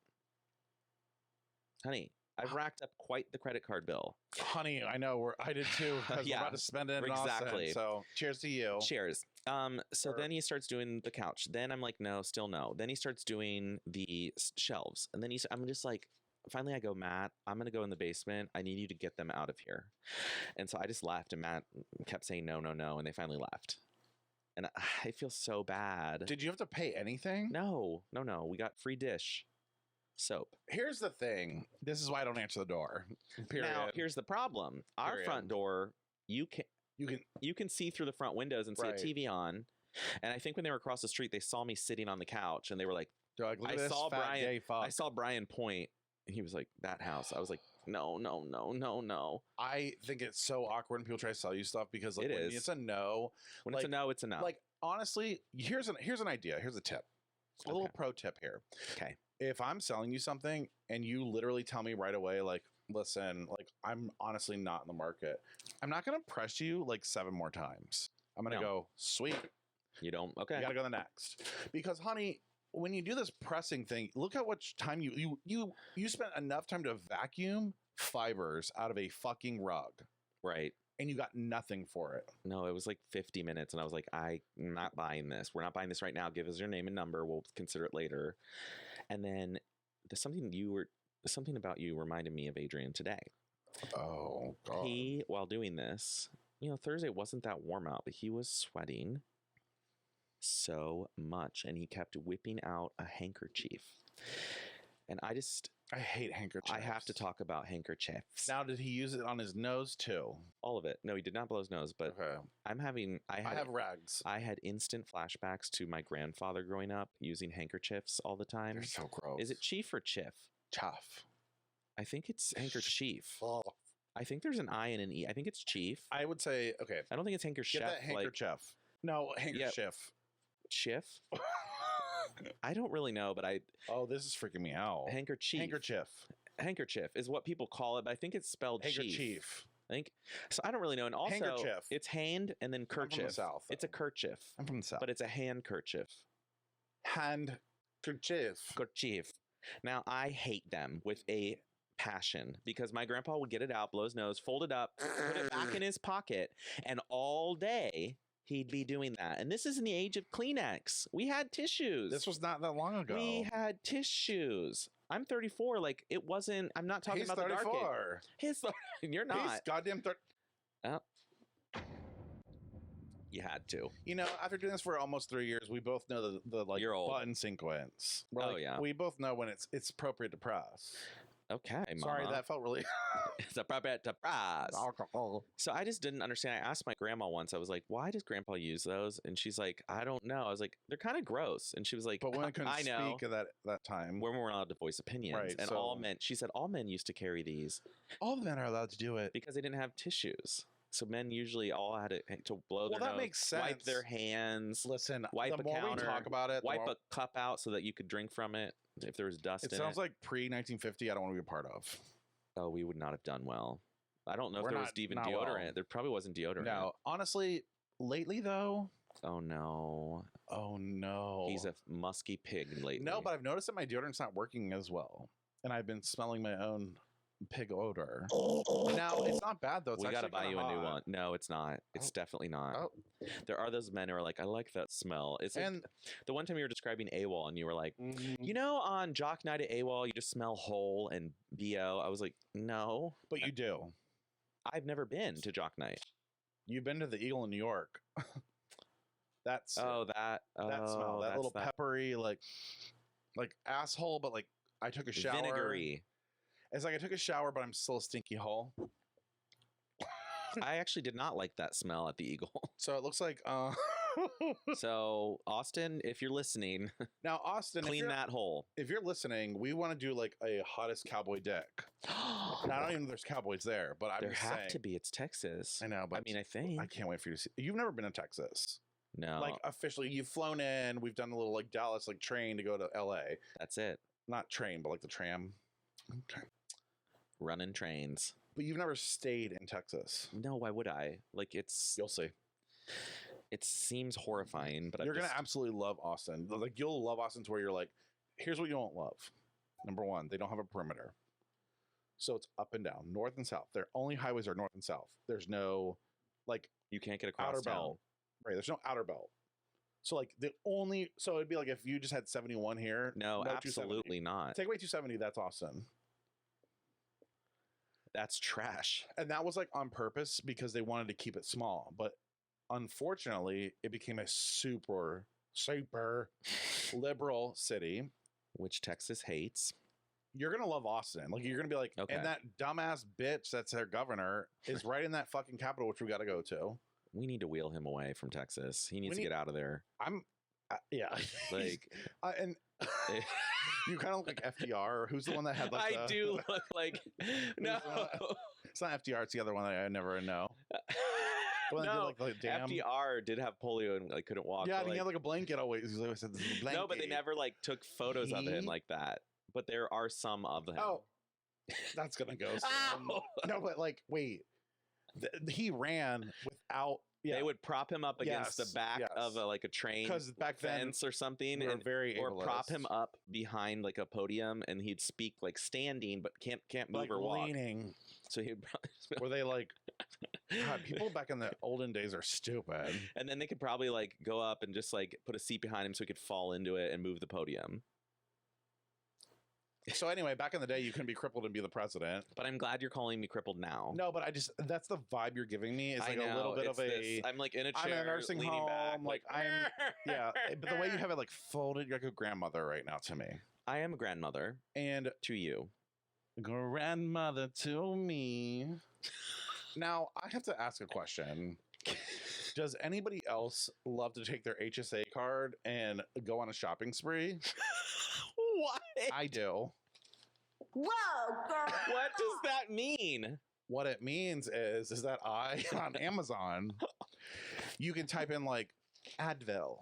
Honey, I've racked up quite the credit card bill. Honey, I know. I did too. We're about to spend it in exactly. Austin, so cheers to you. Cheers. So then he starts doing the couch. Then I'm like, no, still no. Then he starts doing the shelves. And then I'm just like, finally I go, Matt, I'm going to go in the basement. I need you to get them out of here. And so I just left and Matt kept saying no, no, no. And they finally left. And I feel so bad. Did you have to pay anything? No. We got free dish soap. Here's the thing. This is why I don't answer the door. Period. Now, here's the problem. Our front door, you can see through the front windows and see a TV on. And I think when they were across the street, they saw me sitting on the couch and they were like, they're like, look at this fat gay fuck. I saw Brian point. And he was like, that house. I was like, no. I think it's so awkward when people try to sell you stuff because like, It when is. it's a no. When it's a no, it's a no. Like, honestly, here's an idea. Here's a tip. A little pro tip here. Okay. If I'm selling you something and you literally tell me right away, like, listen, like, I'm honestly not in the market, I'm not going to press you like 7 more times. I'm going to go, sweet. You don't? Okay. You got to go to the next. Because, honey, when you do this pressing thing, look how much time you spent enough time to vacuum fibers out of a fucking rug. Right. and you got nothing for it. No, it was like 50 minutes, and I was like, I'm not buying this. We're not buying this right now. Give us your name and number. We'll consider it later. And then there's something about you reminded me of Adrian today. Oh God. He, while doing this, Thursday wasn't that warm out, but he was sweating so much, and he kept whipping out a handkerchief. And I hate handkerchiefs. I have to talk about handkerchiefs. Now, did he use it on his nose too? All of it. No, he did not blow his nose, but Okay. I have rags. I had instant flashbacks to my grandfather growing up using handkerchiefs all the time. They're so gross. Is it chief or chiff? Chuff? I think it's handkerchief. Oh. I think there's an I and an E. I think it's chief. I would say, okay. I don't think it's handkerchief. Get that handkerchief. No, handkerchief. Chiff? I don't really know, but Oh, this is freaking me out. handkerchief. Handkerchief is what people call it, but I think it's spelled chief. Handkerchief. I think so. I don't really know. And also, Handkerchief. it's hand and then I'm from kerchief. the South, It's a though. kerchief, I'm from the South. but it's a handkerchief. Handkerchief. Kerchief. Now I hate them with a passion because my grandpa would get it out, blow his nose, fold it up, put it back in his pocket, and all day he'd be doing that. And this is in the age of Kleenex. We had tissues. This was not that long ago. We had tissues. I'm 34. Like it wasn't. I'm not talking He's about 34. the dark age. You're not. He's goddamn 30. You had to. After doing this for almost 3 years, we both know the like You're old. button sequence. We're Oh, like, yeah. we both know when it's appropriate to press. Okay, Sorry, Mama. that felt really It's appropriate to press. alcohol. So I just didn't understand. I asked my grandma once. I was like, "Why does Grandpa use those?" And she's like, "I don't know." I was like, "They're kind of gross." And she was like, But women couldn't I know. speak at that time. Women were allowed to voice opinions, Right, and so- all men. She said all men used to carry these All the men are allowed to do it. because they didn't have tissues. So men usually all had to blow their Well, that nose, makes sense. wipe their hands, Listen, wipe the a more counter, we talk about it, the wipe more- a cup out so that you could drink from it if there was dust it in sounds it. like pre-1950. I don't want to be a part of. Oh, we would not have done well. I don't know if We're there was not- even not deodorant. well. There probably wasn't deodorant. No, honestly, lately though, Oh no. oh no, He's a musky pig lately. no. But I've noticed that my deodorant's not working as well, and I've been smelling my own pig odor. Now it's not bad though. It's we gotta actually buy kinda you a new hot. one. No, it's not. It's definitely not. Oh. There are those men who are like, I like that smell. It's like And the one time you were describing AWOL and you were like, mm, on Jock Night at AWOL, you just smell whole and BO. I was like, no, but you do. I've never been to Jock Night. You've been to the Eagle in New York. That's Oh, that smell, that that's little peppery, like asshole. But like, I took a shower. vinegary. It's like I took a shower, but I'm still a stinky hole. I actually did not like that smell at the Eagle. So it looks like. So Austin, if you're listening, Now, Austin, clean that hole. if you're listening, we want to do like a hottest cowboy dick. Now, I don't even know if there's cowboys there, but I'm There just have saying. to be. It's Texas. I know, but I mean, I think I can't wait for you to see. You've never been to Texas, no. like officially. You've flown in. We've done a little like Dallas like train to go to L.A. That's it. Not train, but like the tram. Okay. Running trains. But you've never stayed in Texas. No, why would I? Like You'll see. it seems horrifying, but You're gonna absolutely love Austin. Like you'll love Austin to where you're like, here's what you don't love. Number one, they don't have a perimeter, so it's up and down, north and south. Their only highways are north and south. There's no like you can't get across outer town. belt. Right. There's no outer belt. So like so it'd be like if you just had 71 here. No, 270. absolutely not. Take away 270. That's Austin. That's trash. And that was like on purpose because they wanted to keep it small. But unfortunately, it became a super liberal city. Which Texas hates. You're gonna love Austin. Like you're gonna be like, Okay. and that dumbass bitch that's their governor is right in that fucking capital, which we got to go to. We need to wheel him away from Texas. He needs to need- get out of there. Yeah, Like and you kind of look like FDR. Who's the one that had like I the, do look like no. It's not FDR. It's the other one that I never know. The one that No, did like the damn. FDR did have polio and like couldn't walk. Yeah, but, and he like, had like a blanket always. He always said, "This is a blanket." no, but they never like took photos of him He- like that. But there are some of them. Oh, that's gonna go. soon. Ow! No, but like, wait. He ran without. Yeah, They would prop him up against the Yes, back yes. of like a train because back then fence or something, we were and very or prop ableist. him up behind like a podium, and he'd speak like standing, but can't move like or walk. leaning. So he'd probably Were they like, God, people back in the olden days are stupid. and then they could probably like go up and just like put a seat behind him so he could fall into it and move the podium. So anyway, back in the day, you couldn't be crippled and be the president. But I'm glad you're calling me crippled now. No, but that's the vibe you're giving me. Is like a little bit of a. I'm like in a chair, I'm in a nursing leaning home. back, Like I'm, yeah. But the way you have it like folded, you're like a grandmother right now to me. I am a grandmother And to you. grandmother to me. Now I have to ask a question. Does anybody else love to take their HSA card and go on a shopping spree? What? I do. Whoa, girl. What does that mean? What it means is that I on Amazon, you can type in like Advil.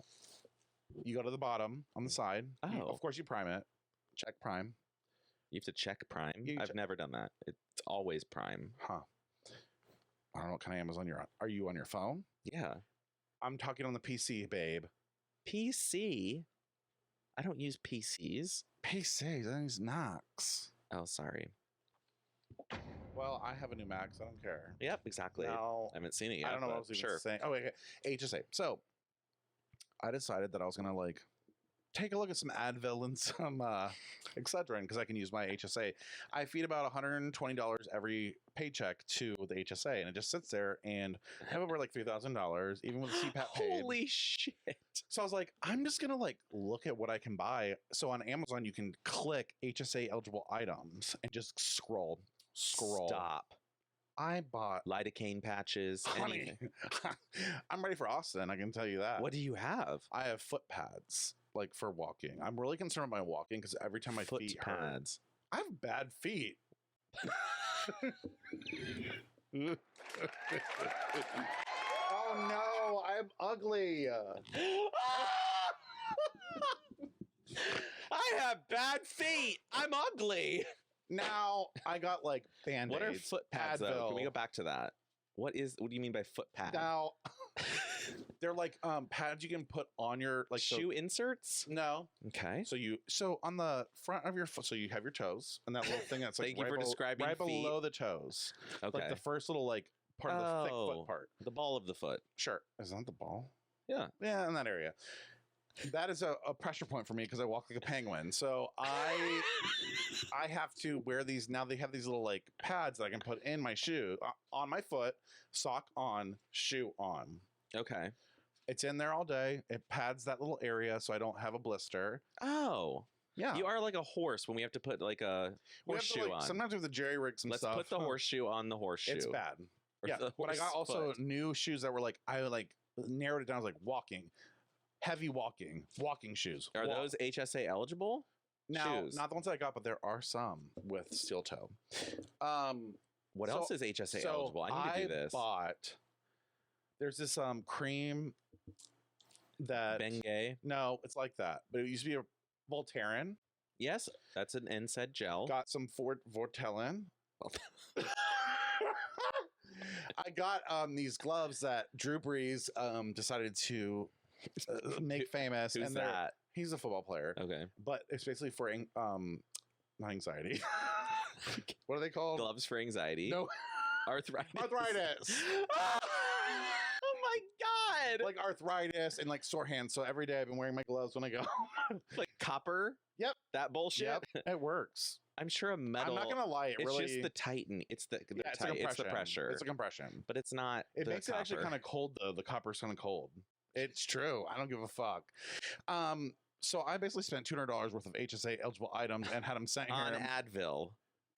You go to the bottom on the side. Oh. Of course, you prime it. Check Prime. You have to check Prime. You I've check- never done that. It's always Prime. Huh. I don't know what kind of Amazon you're on. Are you on your phone? Yeah. I'm talking on the PC, babe. PC. I don't use PCs. PC, that is Knox. Oh, sorry. Well, I have a new Mac, so I don't care. Yep, exactly. Now, I haven't seen it yet. I don't know what I but was even sure. saying. Oh, wait, HSA. So I decided that I was going to like take a look at some Advil and some Excedrin because I can use my HSA. I feed about $120 every paycheck to the HSA, and it just sits there, and I have over like $3,000, even with the CPAP paid. Holy shit. So I was like, I'm just going to like look at what I can buy. So on Amazon, you can click HSA eligible items and just scroll. Stop. I bought, Lidocaine patches. honey, I'm ready for Austin. I can tell you that. What do you have? I have foot pads, like for walking. I'm really concerned about my walking because every time my Foot feet hurt, pads. I have bad feet. Oh no, I'm ugly. I have bad feet. I'm ugly. Now I got like band-aids. What are foot pads though? Can we Advil. go back to that? What do you mean by foot pad? Now they're like pads you can put on your like so- Shoe inserts? no. Okay. So on the front of your foot, so you have your toes and that little thing that's like Thank you right, for describing right feet. below the toes. Okay. Like the first little like part of the thick Oh. foot part. The ball of the foot. Sure. Is that the ball? Yeah. Yeah, in that area. That is a pressure point for me because I walk like a penguin. So I have to wear these. Now they have these little like pads that I can put in my shoe on my foot, sock on, shoe on. Okay. It's in there all day. It pads that little area so I don't have a blister. Oh. Yeah. You are like a horse when we have to put like a We have to, horseshoe like, on. sometimes we have to jerry rig some Let's stuff. put the horseshoe on the horseshoe. It's bad. Or Yeah. the But I got horse also foot. new shoes that were like, I like narrowed it down. I was like walking, heavy walking shoes. Are Walk. those HSA eligible? Now, shoes? not the ones that I got, but there are some with steel toe. What So- else is HSA so eligible? I need to do this. There's this cream that Bengay. no, it's like that, but it used to be a Voltaren. Yes, that's an NSAID gel. Got some Vortellen. I got these gloves that Drew Brees decided to make famous. Who's and they're- that? He's a football player, Okay. but it's basically for not anxiety. What are they called? Gloves for anxiety. No, Arthritis. arthritis. Oh my god. Like arthritis and like sore hands. So every day I've been wearing my gloves when I go. Like copper. Yep. That bullshit. Yep, it works. I'm sure a metal. I'm not gonna lie. It It's really. just the tighten. It's the yeah, it's, a tight. It's compression. the pressure. It's a compression. But it's not. It the makes it actually copper. kind of cold though. The copper's kind of cold. It's true. I don't give a fuck. So I basically spent $200 worth of HSA eligible items and had them sent here. on Advil.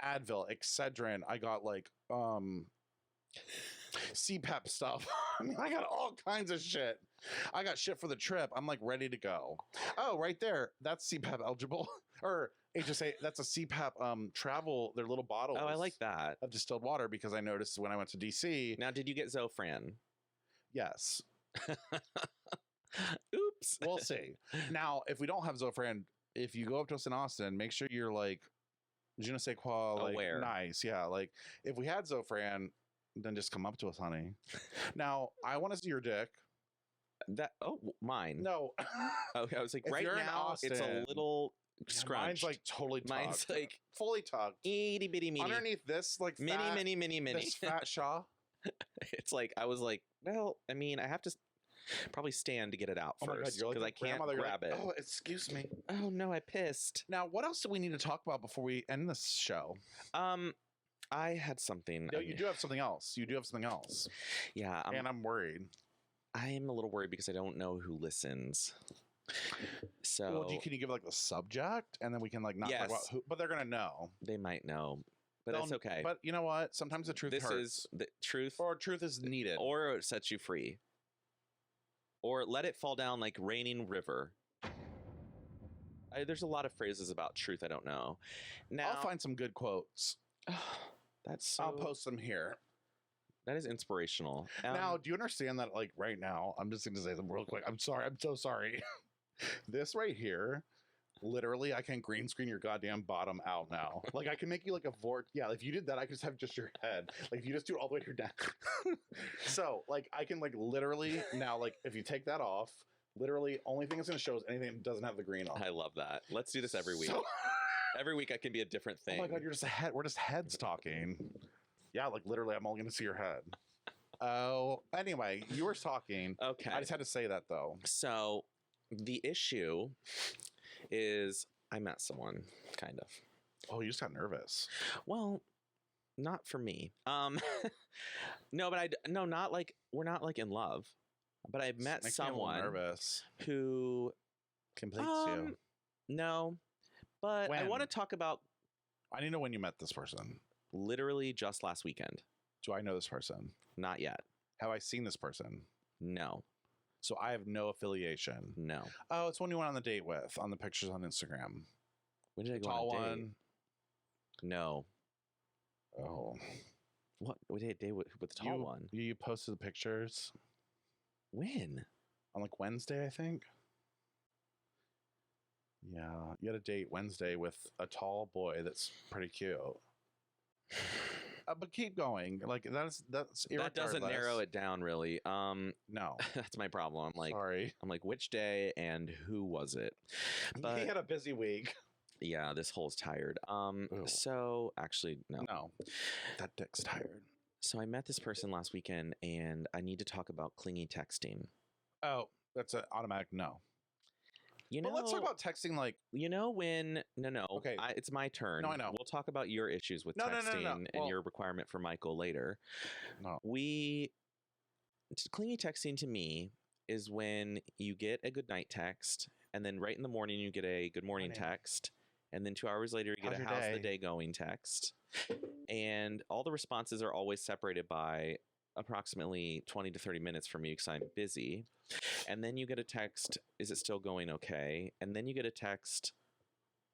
Advil, Excedrin. I got like CPAP stuff. I mean, I got all kinds of shit. I got shit for the trip. I'm like ready to go. Oh, right there. That's CPAP eligible or HSA. That's a CPAP travel. Their little bottles. Oh, I like that. Of distilled water because I noticed when I went to DC. Now, did you get Zofran? Yes. Oops. We'll see. Now, if we don't have Zofran, if you go up to us in Austin, make sure you're like je ne sais quoi, like Aware. nice. Yeah, like if we had Zofran, then just come up to us, honey. Now, I want to see your dick. That mine. No. Okay, I was like, If right you're in now it's a Austin- little scrunched. Mine's like totally tucked. Mine's like fully tucked. itty bitty meaty. Underneath this, like Mini. this fat shaw. It's like I was like, well, I mean, I have to probably stand to get it out Oh my God, first you're like because a I can't grandmother. You're grab like, it. Oh, excuse me. Oh no, I pissed. Now, what else do we need to talk about before we end this show? I had something. No, you do have something else. You do have something else. Yeah, And I'm worried. I am a little worried because I don't know who listens. So Well, can you give like the subject, and then we can like not talk about Yes. who, but they're gonna know. they might know, but that's They'll- okay. But you know what? Sometimes the truth this hurts, is the truth, or truth is needed. or it sets you free, or let it fall down like raining river. There's a lot of phrases about truth I don't know. Now I'll find some good quotes. that's so, I'll post them here. that is inspirational. Now, do you understand that? Like right now, I'm just going to say them real quick. I'm sorry. I'm so sorry. This right here, literally, I can green screen your goddamn bottom out now. Like I can make you like a vort. Yeah, if you did that, I could just have just your head. Like if you just do it all the way to your neck. So like I can like literally now like if you take that off, literally only thing it's going to show is anything that doesn't have the green on. I love that. Let's do this every week. So- Every week I can be a different thing. Oh my God, you're just a head. We're just heads talking. Yeah, like literally, I'm only going to see your head. Oh, anyway, you were talking. Okay. I just had to say that though. So the issue is I met someone, kind of. Oh, you just got nervous. Well, not for me. No, but not like we're not like in love. But I met Makes me a little someone nervous. who Completes you. no, but I When? want to talk about I need to know when you met this person. literally just last weekend. Do I know this person? Not yet. Have I seen this person? No. So I have no affiliation. No. Oh, it's one you went on the date with on the pictures on Instagram. When did I go Tall on a date? one. No. Oh, What? We did a date with the tall one. You posted the pictures When? on like Wednesday, I think. Yeah, you had a date Wednesday with a tall boy that's pretty cute. But keep going. Like that's That doesn't narrow it down really. No, That's my problem. I'm like, sorry. which day and who was it? But He had a busy week. yeah, this hole's tired. Ooh. So actually, no. No, that dick's tired. So I met this person last weekend, and I need to talk about clingy texting. Oh, that's an automatic no. You know, But let's talk about texting. Like, you know when no, Okay. it's my turn. No, I know. We'll talk about your issues with No, no, texting no, no. and Well- your requirement for Michael later. No. Clingy texting to me is when you get a good night text, and then right in the morning you get a good morning Morning. text, and then 2 hours later you get How's a your how's the day? day going text, and all the responses are always separated by approximately 20 to 30 minutes for me because I'm busy. And then you get a text, is it still going okay? And then you get a text,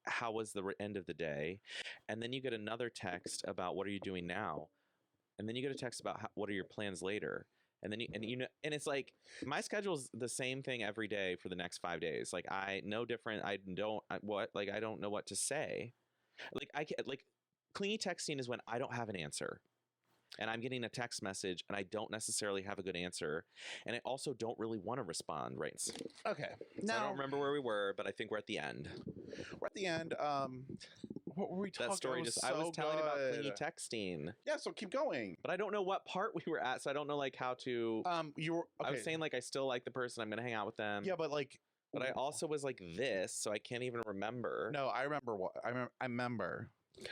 how was the end of the day? And then you get another text about what are you doing now? And then you get a text about what are your plans later? And then and it's like my schedule is the same thing every day for the next 5 days. Like no different. I don't know what to say. Like clingy texting is when I don't have an answer. And I'm getting a text message and I don't necessarily have a good answer. And I also don't really want to respond, right? So okay. I Now don't remember where we were, but I think we're at the end. we're at the end. What were we talking? That story I was telling about clingy good. texting. Yeah, so keep going. But I don't know what part we were at, so I don't know like how to You were. Okay. I was saying like I still like the person, I'm gonna hang out with them. Yeah, but like. But I also was like this, so I can't even remember. No, I remember what I remember. Okay.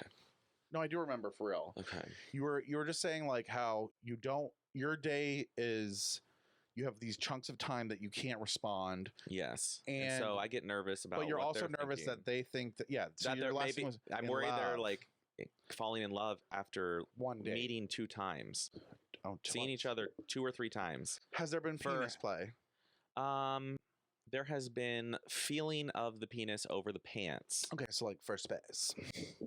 No, I do remember for real. Okay. You were just saying like how your day is you have these chunks of time that you can't respond, Yes. And- so I get nervous about but you're what also they're nervous thinking. that they think that so that your they're last maybe thing was I'm in worried they're love. like falling in love after One day. meeting 2 times. Oh, Seeing each other 2 or 3 times. Has there been for- penis play? There has been feeling of the penis over the pants. Okay, so like first base.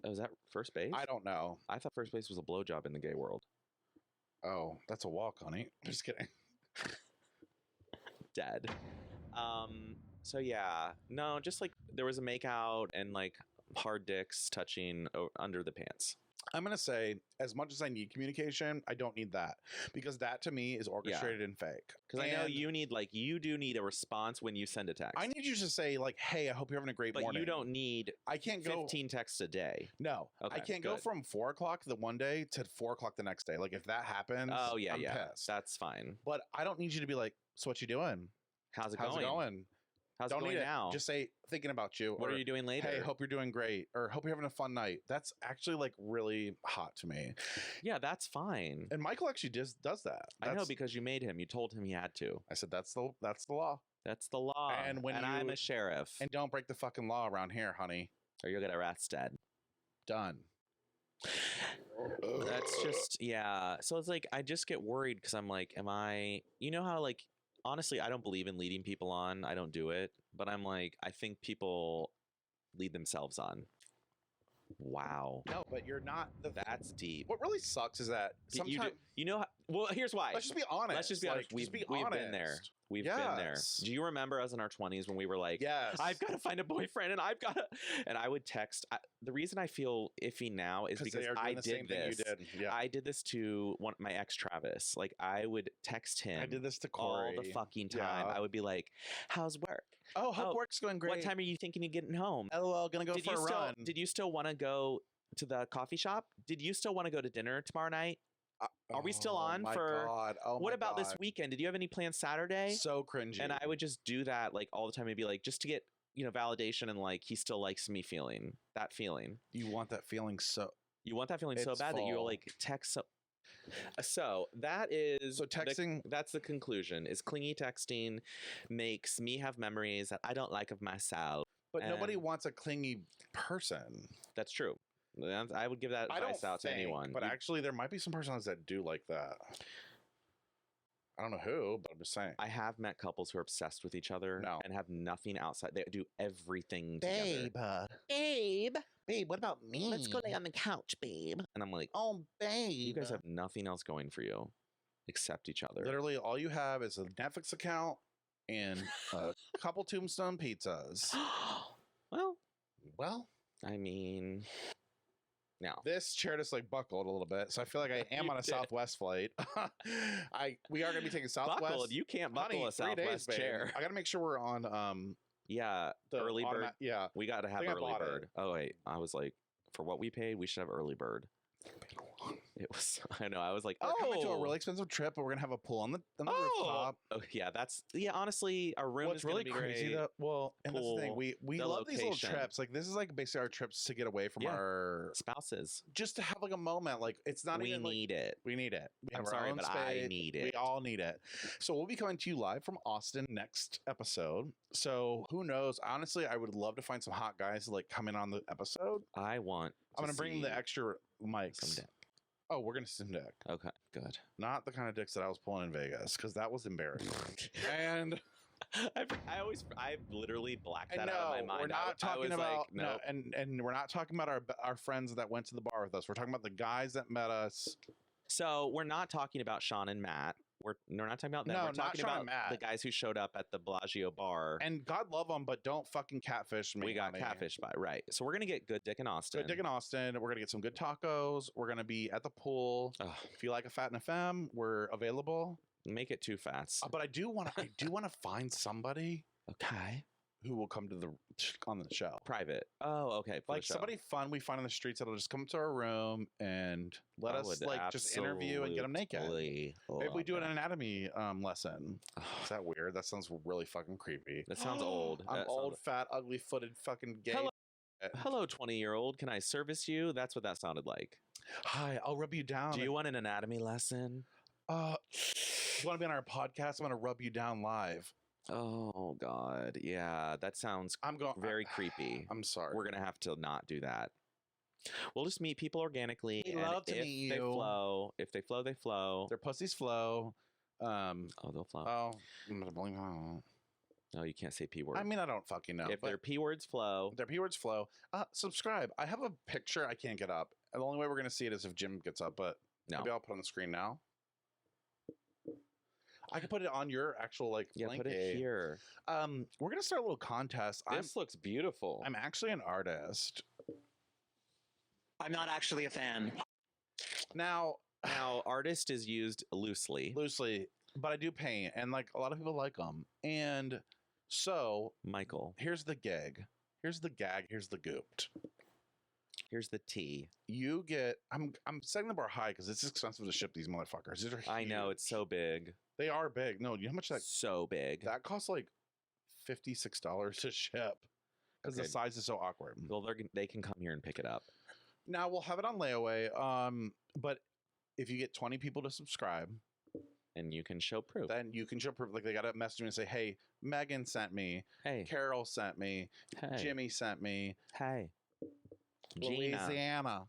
Oh, is that first base? I don't know. I thought first base was a blowjob in the gay world. Oh, that's a walk, honey. Just kidding. Dead. So yeah, no, just like there was a make out and like hard dicks touching under the pants. I'm going to say, as much as I need communication, I don't need that, because that to me is orchestrated and fake. Because I know you do need a response when you send a text. I need you to say like, hey, I hope you're having a great morning. But you don't need I can't go 15 texts a day. No, Okay, I can't go from 4 o'clock the one day to 4 o'clock the next day. Like if that happens, Oh yeah, I'm yeah, pissed. that's fine. But I don't need you to be like, so what you doing? How's it How's going? it going? How's Don't it going need now? Just say thinking about you. What or, are you doing later? Hey, hope you're doing great, or hope you're having a fun night. That's actually like really hot to me. Yeah, that's fine. And Michael actually does that. I know, because you made him. You told him he had to. I said that's the law. That's the law. And when I'm a sheriff. And don't break the fucking law around here, honey. Or you'll get arrested. Done. That's just, yeah. So it's like, I just get worried because I'm like, you know how like, honestly, I don't believe in leading people on. I don't do it. But I'm like, I think people lead themselves on. Wow. No, but you're not. That's deep. What really sucks is that sometimes you know how, well, here's why. Let's just be honest. Let's just be honest. We've been there. We've been there. Do you remember us in our 20s when we were like, yes, I've got to find a boyfriend and and I would text. The reason I feel iffy now is because I did this. Yeah. I did this to my ex Travis. Like I would text him. I did this to Corey all the fucking time. Yeah. I would be like, how's work? Oh, hope work's going great. What time are you thinking of getting home? LOL, gonna go for a run. Did you still want to go to the coffee shop? Did you still want to go to dinner tomorrow night? Are we still on for? God. Oh what my about God. this weekend? Did you have any plans Saturday? So cringy. And I would just do that like all the time and be like, just to get, validation and like he still likes me feeling that feeling. You want that feeling so. You want that feeling so bad that you'll like text. So that is texting. That's the conclusion. Is clingy texting makes me have memories that I don't like of myself. But nobody wants a clingy person. That's true. I would give that advice out to anyone. But actually, there might be some personas that do like that. I don't know who, but I'm just saying. I have met couples who are obsessed with each other and have nothing outside. They do everything together. Babe, what about me? Let's go lay on the couch, babe. And I'm like, oh, babe. You guys have nothing else going for you except each other. Literally, all you have is a Netflix account and a couple Tombstone pizzas. Well, I mean... No. This chair just like buckled a little bit, so I feel like I am on a Southwest flight. We are gonna be taking Southwest. Buckled? You can't buckle a Southwest chair. I gotta make sure we're on the early bird. Yeah, we gotta have early bird. Oh wait, I was like, for what we paid, we should have early bird. It was. I know. I was like, we're coming to a really expensive trip, but we're gonna have a pool on the rooftop. Oh yeah, honestly, our room is really gonna be crazy great. though. Well, and that's the thing. We love these little location. trips. Like this is like basically our trips to get away from our spouses, just to have like a moment. Like it's not even. We need it. We need it. We I'm have our sorry, own but space. I need it. We all need it. So we'll be coming to you live from Austin next episode. So who knows? Honestly, I would love to find some hot guys to like come in on the episode. I'm gonna bring the extra mics. Someday. Oh, we're gonna sim dick. Okay, good. Not the kind of dicks that I was pulling in Vegas, because that was embarrassing. And I literally blacked that out of my mind. We're not talking about no, and we're not talking about our friends that went to the bar with us. We're talking about the guys that met us. So we're not talking about Sean and Matt. We're not talking about them. No, we're talking not Sean about and Matt. the guys who showed up at the Bellagio bar. And God love them, but don't fucking catfish me. We got catfished by, right. So we're going to get good dick in Austin. Good dick in Austin. We're going to get some good tacos. We're going to be at the pool. Ugh. If you like a fat and a femme, we're available. Make it 2 fats. But I do want to find somebody. Okay. Who will come on the show? Private. Oh, okay. Like somebody fun we find in the streets that'll just come to our room and let us like just interview and get them naked. Maybe we do an anatomy lesson. Is that weird? That sounds really fucking creepy. That sounds old. I'm old, fat, ugly-footed, fucking gay. Hello, 20-year-old. Can I service you? That's what that sounded like. Hi, I'll rub you down. Do you want an anatomy lesson? You want to be on our podcast? I'm going to rub you down live. Oh God, yeah, that sounds very creepy. I'm sorry. We're gonna have to not do that. We'll just meet people organically. We love to meet they you. flow. If they flow, they flow. Their pussies flow. They'll flow. Oh, no, you can't say P word. I mean, I don't fucking know. If their P words flow, subscribe. I have a picture I can't get up. And the only way we're gonna see it is if Jim gets up. But maybe I'll put it on the screen now. I can put it on your actual link. Put it here. We're gonna start a little contest. This looks beautiful. I'm actually an artist. I'm not actually a fan. Now, Now, artist is used loosely. loosely, but I do paint, and like a lot of people like them. And so Michael, here's the gig. Here's the gag. Here's the gooped. here's the tea. You get. I'm setting the bar high because it's expensive to ship these motherfuckers. These are I know, it's so big. They are big. No, you know how much So big. that costs? Like $56 to ship because the Okay. size is so awkward. Well, they can come here and pick it up. Now we'll have it on layaway. But if you get 20 people to subscribe, And you can show proof. then you can show proof. Like they got to message me and say, "Hey, Megan sent me. Hey, Carol sent me. hey, Jimmy sent me. hey. Gina. Louisiana."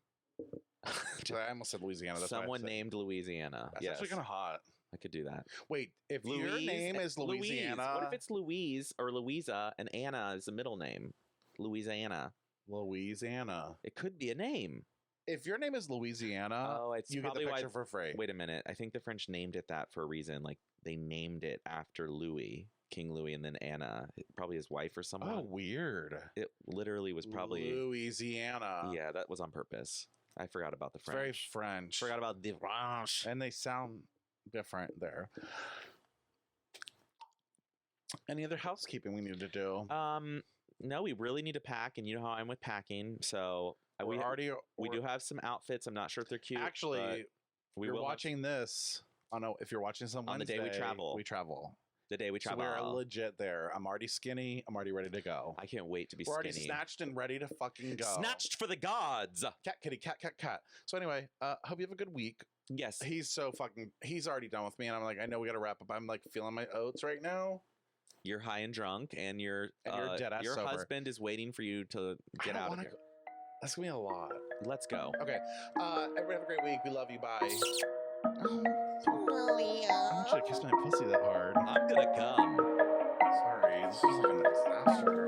I almost said Louisiana. That's Someone named Louisiana. That's Yes, actually kind of hot. I could do that. Wait, if your Louise- name is Louisiana, What if it's Louise or Louisa and Anna is the middle name? Louisiana. Louisiana? It could be a name. If your name is Louisiana, Oh, it's you get the probably why. picture for free. Wait a minute. I think the French named it that for a reason. Like they named it after Louis, King Louis, and then Anna, probably his wife or someone. Oh, weird. It literally was probably. Louisiana. Yeah, that was on purpose. I forgot about the It's very French. French. Forgot about the French. And they sound different there. Any other housekeeping we need to do? No, we really need to pack, and you know how I'm with packing. So we we do have some outfits. I'm not sure if they're cute. actually. but we You're will have- watching this. Oh no! If you're watching this on On the day we Wednesday, travel. we travel. the day we So travel. we're legit there. I'm already skinny. I'm already ready to go. I can't wait to be We're already skinny. snatched and ready to fucking go. Snatched for the gods. Cat kitty cat cat cat. So anyway, hope you have a good week. Yes. He's already done with me, and I'm like, I know we got to wrap up. I'm like feeling my oats right now. You're high and drunk, and you're dead ass your sober. husband is waiting for you to I get don't out of wanna here. go- That's gonna be a lot. Let's go. Okay. Everybody have a great week. We love you. Bye. Malia. I should have kissed my pussy that hard. I'm gonna come. Sorry. This is like a disaster.